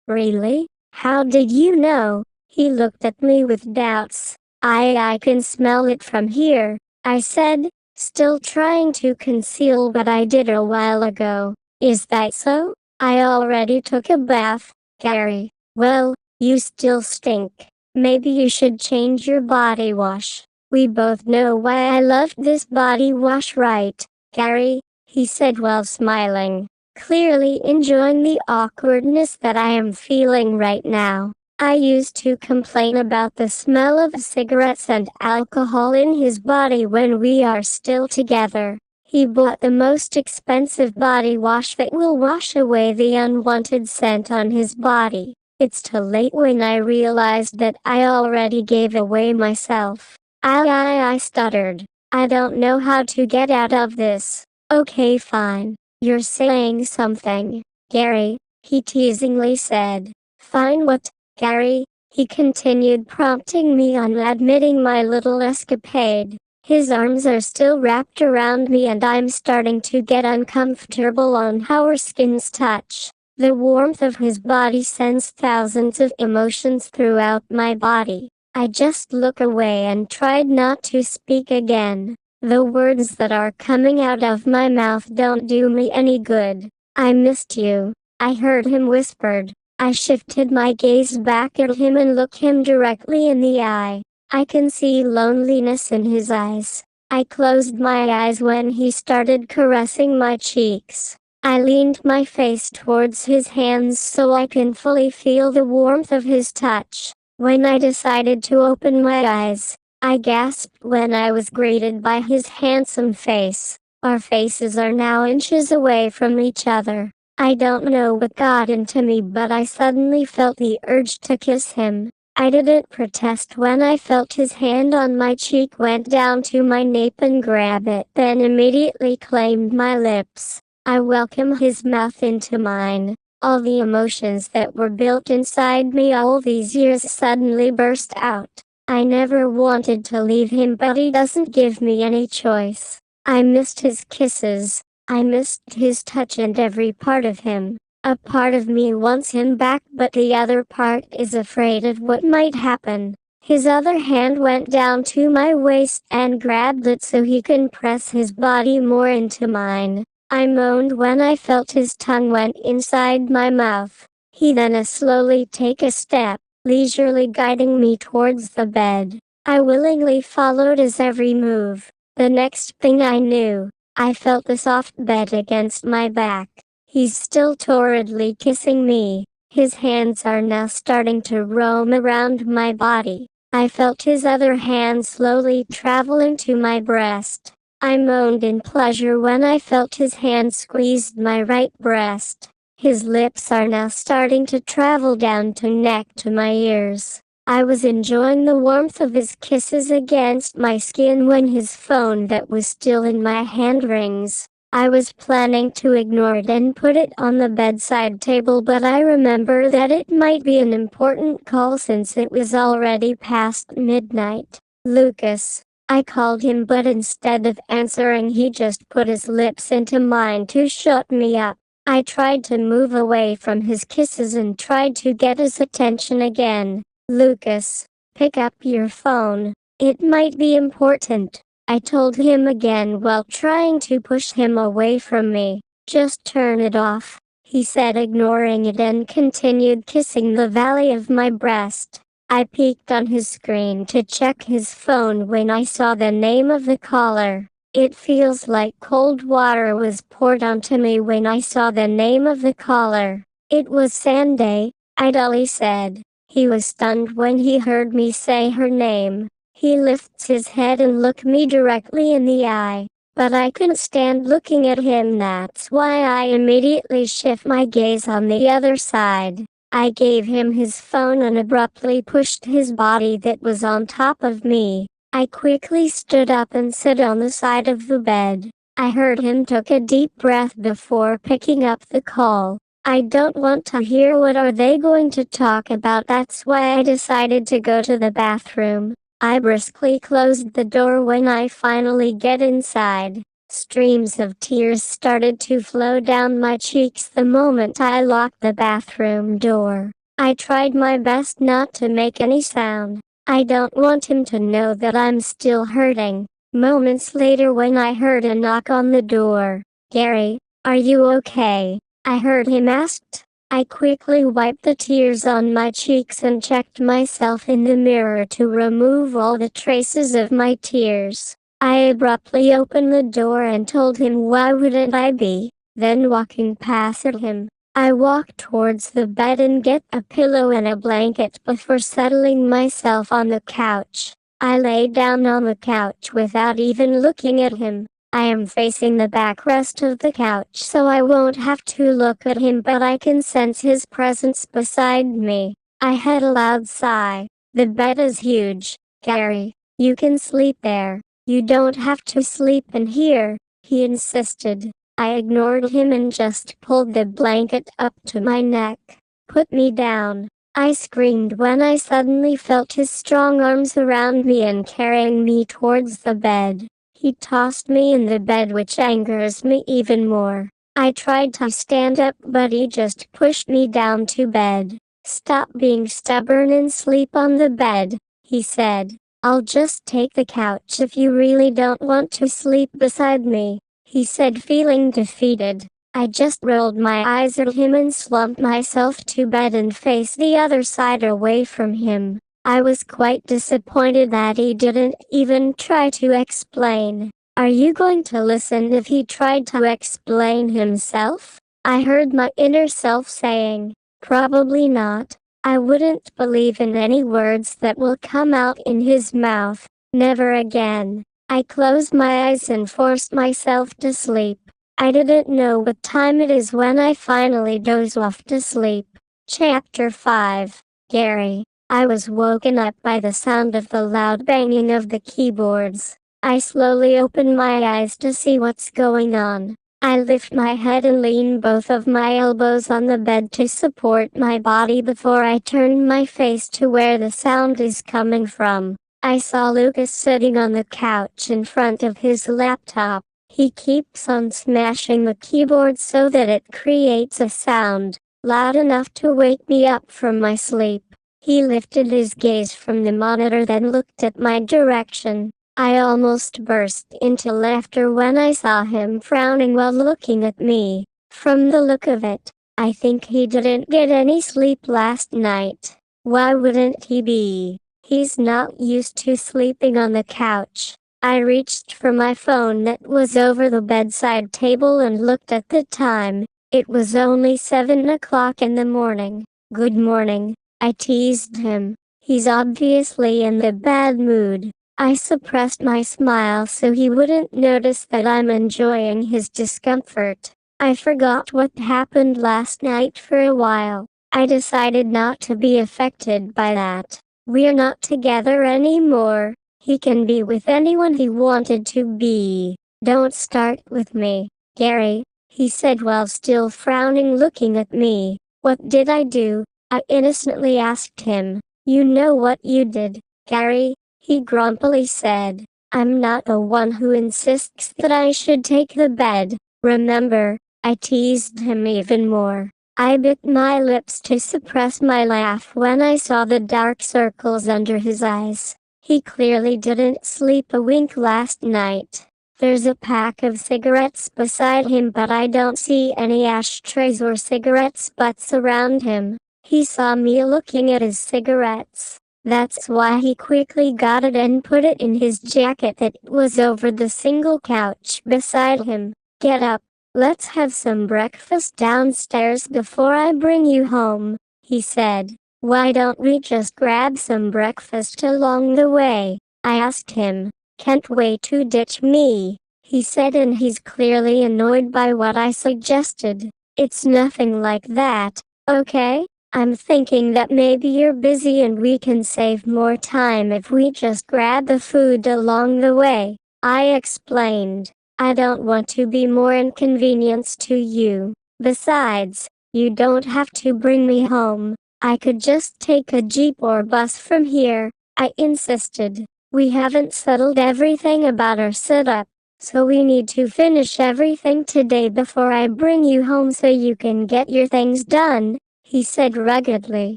Really? How did you know? He looked at me with doubts. I can smell it from here, I said, still trying to conceal what I did a while ago. Is that so? I already took a bath, Gary. Well, you still stink. Maybe you should change your body wash. We both know why I loved this body wash, right, Gary? He said while smiling, clearly enjoying the awkwardness that I am feeling right now. I used to complain about the smell of cigarettes and alcohol in his body when we are still together. He bought the most expensive body wash that will wash away the unwanted scent on his body. It's too late when I realized that I already gave away myself. I stuttered. I don't know how to get out of this. Okay fine. You're saying something, Gary, he teasingly said. Fine what? Gary, he continued, prompting me on admitting my little escapade. His arms are still wrapped around me and I'm starting to get uncomfortable on how our skins touch. The warmth of his body sends thousands of emotions throughout my body. I just look away and tried not to speak again. The words that are coming out of my mouth don't do me any good. I missed you, I heard him whispered. I shifted my gaze back at him and looked him directly in the eye. I can see loneliness in his eyes. I closed my eyes when he started caressing my cheeks. I leaned my face towards his hands so I can fully feel the warmth of his touch. When I decided to open my eyes, I gasped when I was greeted by his handsome face. Our faces are now inches away from each other. I don't know what got into me, but I suddenly felt the urge to kiss him. I didn't protest when I felt his hand on my cheek, went down to my nape and grabbed it, then immediately claimed my lips. I welcomed his mouth into mine. All the emotions that were built inside me all these years suddenly burst out. I never wanted to leave him, but he doesn't give me any choice. I missed his kisses. I missed his touch and every part of him. A part of me wants him back, but the other part is afraid of what might happen. His other hand went down to my waist and grabbed it so he can press his body more into mine. I moaned when I felt his tongue went inside my mouth. He then slowly took a step, leisurely guiding me towards the bed. I willingly followed his every move. The next thing I knew, I felt the soft bed against my back. He's still torridly kissing me. His hands are now starting to roam around my body. I felt his other hand slowly traveling to my breast. I moaned in pleasure when I felt his hand squeezed my right breast. His lips are now starting to travel down to neck to my ears. I was enjoying the warmth of his kisses against my skin when his phone that was still in my hand rings. I was planning to ignore it and put it on the bedside table, but I remember that it might be an important call since it was already past midnight. Lucas. I called him, but instead of answering he just put his lips into mine to shut me up. I tried to move away from his kisses and tried to get his attention again. Lucas, pick up your phone. It might be important, I told him again while trying to push him away from me. Just turn it off, he said, ignoring it, and continued kissing the valley of my breast. I peeked on his screen to check his phone when I saw the name of the caller. It feels like cold water was poured onto me when I saw the name of the caller. It was Sandy, I dully said. He was stunned when he heard me say her name. He lifts his head and looked me directly in the eye. But I couldn't stand looking at him, that's why I immediately shift my gaze on the other side. I gave him his phone and abruptly pushed his body that was on top of me. I quickly stood up and sat on the side of the bed. I heard him took a deep breath before picking up the call. I don't want to hear what are they going to talk about, that's why I decided to go to the bathroom. I briskly closed the door when I finally get inside. Streams of tears started to flow down my cheeks the moment I locked the bathroom door. I tried my best not to make any sound. I don't want him to know that I'm still hurting. Moments later, when I heard a knock on the door. Gary, are you okay? I heard him ask. I quickly wiped the tears on my cheeks and checked myself in the mirror to remove all the traces of my tears. I abruptly opened the door and told him why wouldn't I be. Then walking past him, I walked towards the bed and get a pillow and a blanket before settling myself on the couch. I lay down on the couch without even looking at him. I am facing the backrest of the couch so I won't have to look at him, but I can sense his presence beside me. I had a loud sigh. The bed is huge. Gary, you can sleep there. You don't have to sleep in here, he insisted. I ignored him and just pulled the blanket up to my neck. Put me down, I screamed when I suddenly felt his strong arms around me and carrying me towards the bed. He tossed me in the bed, which angers me even more. I tried to stand up, but he just pushed me down to bed. Stop being stubborn and sleep on the bed, he said. I'll just take the couch if you really don't want to sleep beside me, he said, feeling defeated. I just rolled my eyes at him and slumped myself to bed and faced the other side away from him. I was quite disappointed that he didn't even try to explain. Are you going to listen if he tried to explain himself? I heard my inner self saying, probably not. I wouldn't believe in any words that will come out in his mouth. Never again. I closed my eyes and forced myself to sleep. I didn't know what time it is when I finally dozed off to sleep. Chapter 5. Gary. I was woken up by the sound of the loud banging of the keyboards. I slowly opened my eyes to see what's going on. I lift my head and lean both of my elbows on the bed to support my body before I turn my face to where the sound is coming from. I saw Lucas sitting on the couch in front of his laptop. He keeps on smashing the keyboard so that it creates a sound loud enough to wake me up from my sleep. He lifted his gaze from the monitor, then looked at my direction. I almost burst into laughter when I saw him frowning while looking at me. From the look of it, I think he didn't get any sleep last night. Why wouldn't he be? He's not used to sleeping on the couch. I reached for my phone that was over the bedside table and looked at the time. It was only 7 o'clock in the morning. Good morning, I teased him. He's obviously in the bad mood. I suppressed my smile so he wouldn't notice that I'm enjoying his discomfort. I forgot what happened last night for a while. I decided not to be affected by that. We're not together anymore. He can be with anyone he wanted to be. Don't start with me, Gary, he said while still frowning, looking at me. What did I do? I innocently asked him. You know what you did, Gary, he grumpily said. I'm not the one who insists that I should take the bed. Remember, I teased him even more. I bit my lips to suppress my laugh when I saw the dark circles under his eyes. He clearly didn't sleep a wink last night. There's a pack of cigarettes beside him, but I don't see any ashtrays or cigarettes butts around him. He saw me looking at his cigarettes. That's why he quickly got it and put it in his jacket that was over the single couch beside him. Get up, let's have some breakfast downstairs before I bring you home, he said. Why don't we just grab some breakfast along the way? I asked him. Can't wait to ditch me, he said, and he's clearly annoyed by what I suggested. It's nothing like that, okay? I'm thinking that maybe you're busy and we can save more time if we just grab the food along the way, I explained. I don't want to be more inconvenience to you. Besides, you don't have to bring me home. I could just take a jeep or bus from here, I insisted. We haven't settled everything about our setup, so we need to finish everything today before I bring you home so you can get your things done, he said ruggedly.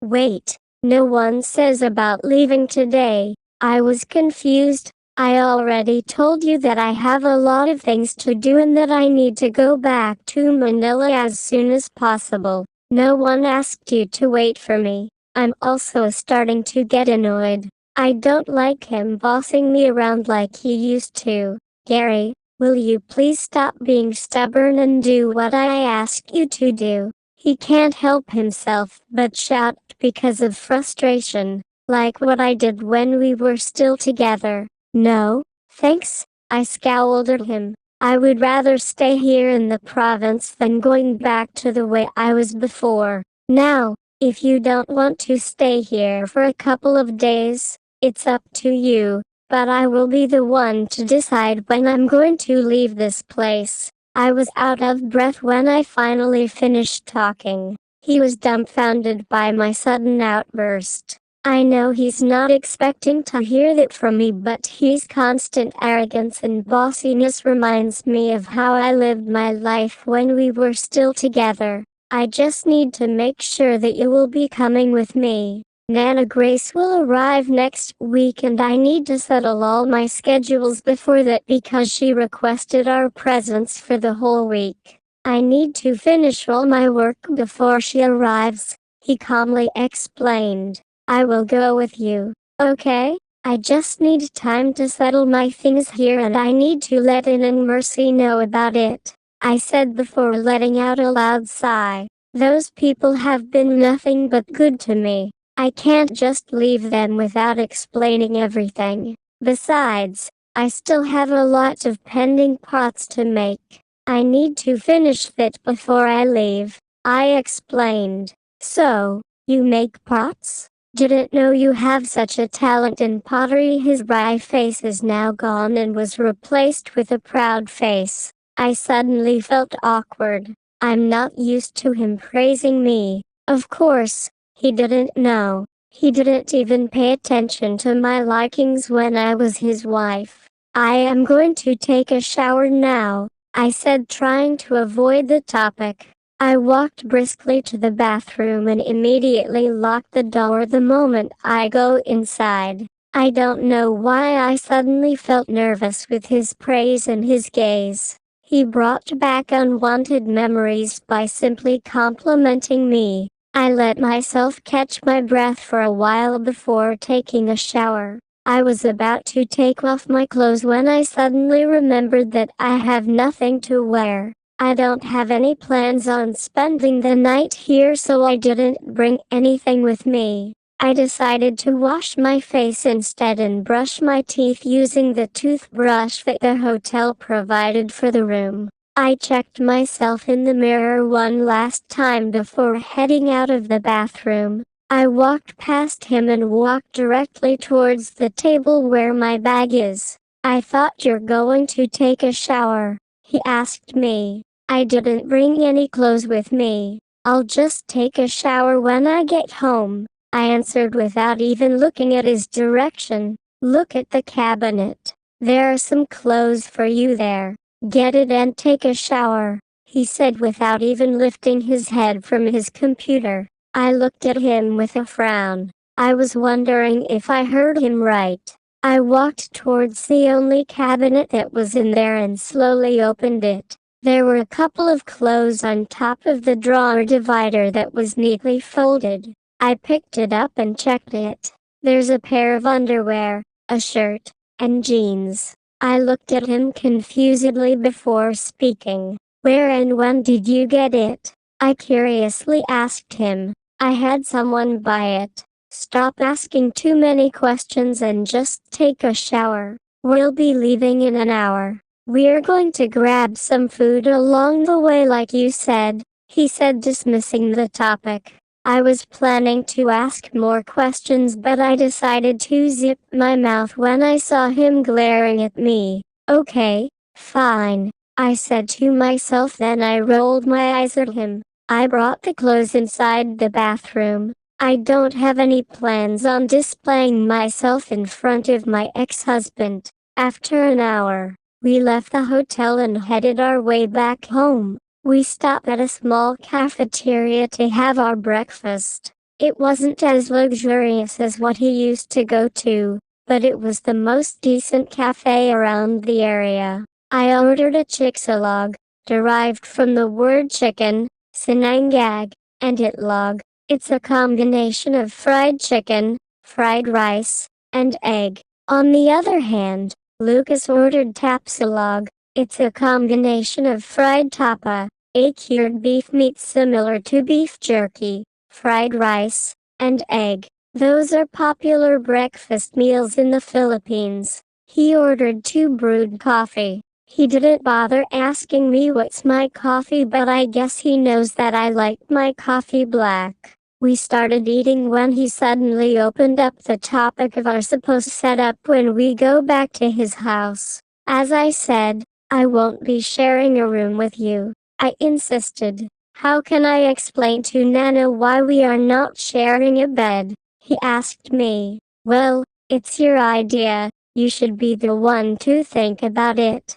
Wait, no one says about leaving today. I was confused. I already told you that I have a lot of things to do and that I need to go back to Manila as soon as possible. No one asked you to wait for me. I'm also starting to get annoyed. I don't like him bossing me around like he used to. Gary, will you please stop being stubborn and do what I ask you to do? He can't help himself but shout because of frustration, like what I did when we were still together. No, thanks, I scowled at him. I would rather stay here in the province than going back to the way I was before. Now, if you don't want to stay here for a couple of days, it's up to you, but I will be the one to decide when I'm going to leave this place. I was out of breath when I finally finished talking. He was dumbfounded by my sudden outburst. I know he's not expecting to hear that from me, but his constant arrogance and bossiness reminds me of how I lived my life when we were still together. I just need to make sure that you will be coming with me. Nana Grace will arrive next week and I need to settle all my schedules before that because she requested our presence for the whole week. I need to finish all my work before she arrives, he calmly explained. I will go with you, okay? I just need time to settle my things here and I need to let In and Mercy know about it, I said before letting out a loud sigh. Those people have been nothing but good to me. I can't just leave them without explaining everything. Besides, I still have a lot of pending pots to make. I need to finish that before I leave, I explained. So, you make pots? Didn't know you have such a talent in pottery. His wry face is now gone and was replaced with a proud face. I suddenly felt awkward. I'm not used to him praising me. Of course, he didn't know. He didn't even pay attention to my likings when I was his wife. I am going to take a shower now, I said, trying to avoid the topic. I walked briskly to the bathroom and immediately locked the door the moment I go inside. I don't know why I suddenly felt nervous with his praise and his gaze. He brought back unwanted memories by simply complimenting me. I let myself catch my breath for a while before taking a shower. I was about to take off my clothes when I suddenly remembered that I have nothing to wear. I don't have any plans on spending the night here, so I didn't bring anything with me. I decided to wash my face instead and brush my teeth using the toothbrush that the hotel provided for the room. I checked myself in the mirror one last time before heading out of the bathroom. I walked past him and walked directly towards the table where my bag is. I thought you're going to take a shower, he asked me. I didn't bring any clothes with me. I'll just take a shower when I get home, I answered without even looking at his direction. Look at the cabinet. There are some clothes for you there. Get it and take a shower, he said without even lifting his head from his computer. I looked at him with a frown. I was wondering if I heard him right. I walked towards the only cabinet that was in there and slowly opened it. There were a couple of clothes on top of the drawer divider that was neatly folded. I picked it up and checked it. There's a pair of underwear, a shirt, and jeans. I looked at him confusedly before speaking. Where and when did you get it? I curiously asked him. I had someone buy it. Stop asking too many questions and just take a shower. We'll be leaving in an hour. We're going to grab some food along the way like you said, he said, dismissing the topic. I was planning to ask more questions, but I decided to zip my mouth when I saw him glaring at me. Okay, fine, I said to myself, then I rolled my eyes at him. I brought the clothes inside the bathroom. I don't have any plans on displaying myself in front of my ex-husband. After an hour, we left the hotel and headed our way back home. We stopped at a small cafeteria to have our breakfast. It wasn't as luxurious as what he used to go to, but it was the most decent cafe around the area. I ordered a chicxalog, derived from the word chicken, sinangag, and itlog. It's a combination of fried chicken, fried rice, and egg. On the other hand, Lucas ordered tapsilog. It's a combination of fried tapa, a cured beef meat similar to beef jerky, fried rice, and egg. Those are popular breakfast meals in the Philippines. He ordered 2 brewed coffee. He didn't bother asking me what's my coffee, but I guess he knows that I like my coffee black. We started eating when he suddenly opened up the topic of our supposed setup when we go back to his house. As I said, I won't be sharing a room with you, I insisted. How can I explain to Nana why we are not sharing a bed? He asked me. Well, it's your idea. You should be the one to think about it.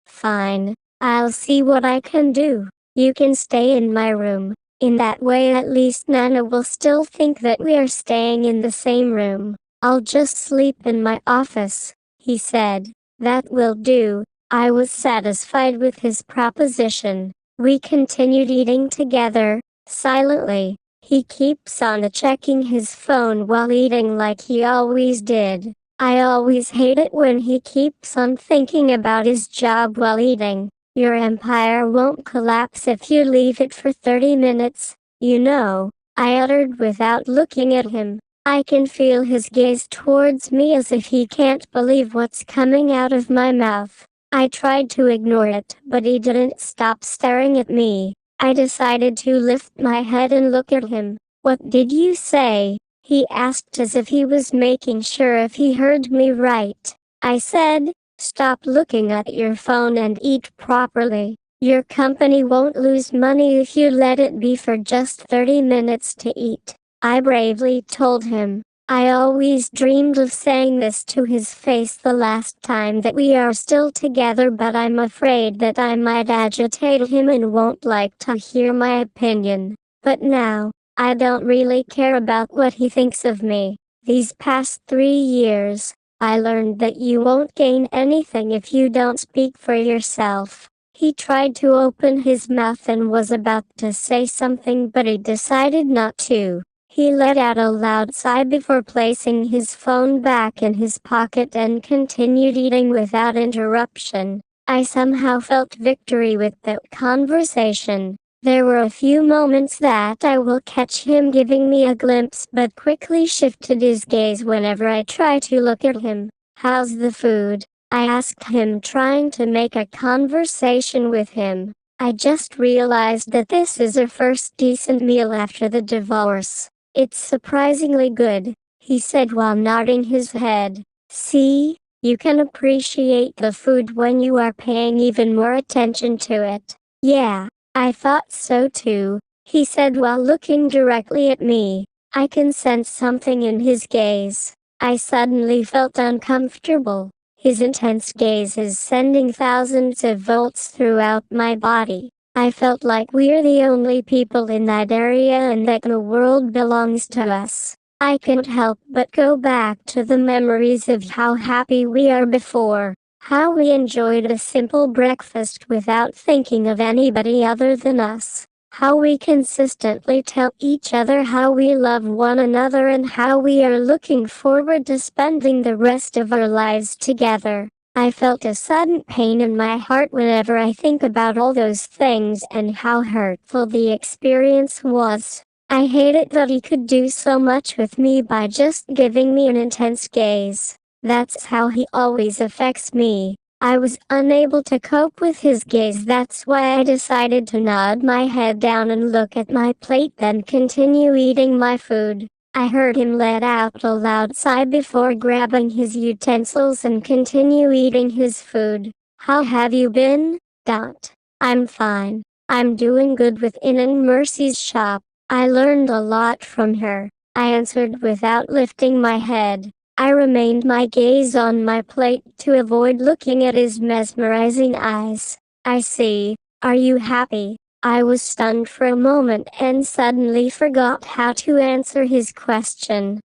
Fine. I'll see what I can do. You can stay in my room. In that way at least Nana will still think that we are staying in the same room. I'll just sleep in my office, he said. That will do. I was satisfied with his proposition. We continued eating together, silently. He keeps on checking his phone while eating like he always did. I always hate it when he keeps on thinking about his job while eating. Your empire won't collapse if you leave it for 30 minutes, you know, I uttered without looking at him. I can feel his gaze towards me as if he can't believe what's coming out of my mouth. I tried to ignore it, but he didn't stop staring at me. I decided to lift my head and look at him. What did you say? He asked as if he was making sure if he heard me right. I said, stop looking at your phone and eat properly. Your company won't lose money if you let it be for just 30 minutes to eat, I bravely told him. I always dreamed of saying this to his face the last time that we are still together, but I'm afraid that I might agitate him and won't like to hear my opinion. But now, I don't really care about what he thinks of me. These past 3 years, I learned that you won't gain anything if you don't speak for yourself. He tried to open his mouth and was about to say something, but he decided not to. He let out a loud sigh before placing his phone back in his pocket and continued eating without interruption. I somehow felt victory with that conversation. There were a few moments that I will catch him giving me a glimpse, but quickly shifted his gaze whenever I try to look at him. "How's the food?" I asked him, trying to make a conversation with him. "I just realized that this is our first decent meal after the divorce. It's surprisingly good," he said while nodding his head. "See, you can appreciate the food when you are paying even more attention to it." "Yeah, I thought so too," he said while looking directly at me. I can sense something in his gaze. I suddenly felt uncomfortable. His intense gaze is sending thousands of volts throughout my body. I felt like we're the only people in that area and that the world belongs to us. I can't help but go back to the memories of how happy we are before, how we enjoyed a simple breakfast without thinking of anybody other than us, how we consistently tell each other how we love one another and how we are looking forward to spending the rest of our lives together. I felt a sudden pain in my heart whenever I think about all those things and how hurtful the experience was. I hated that he could do so much with me by just giving me an intense gaze. That's how he always affects me. I was unable to cope with his gaze. That's why I decided to nod my head down and look at my plate, then continue eating my food. I heard him let out a loud sigh before grabbing his utensils and continue eating his food. "How have you been?" "I'm fine. I'm doing good with in Mercy's shop. I learned a lot from her," I answered without lifting my head. I remained my gaze on my plate to avoid looking at his mesmerizing eyes. "I see. Are you happy?" I was stunned for a moment and suddenly forgot how to answer his question.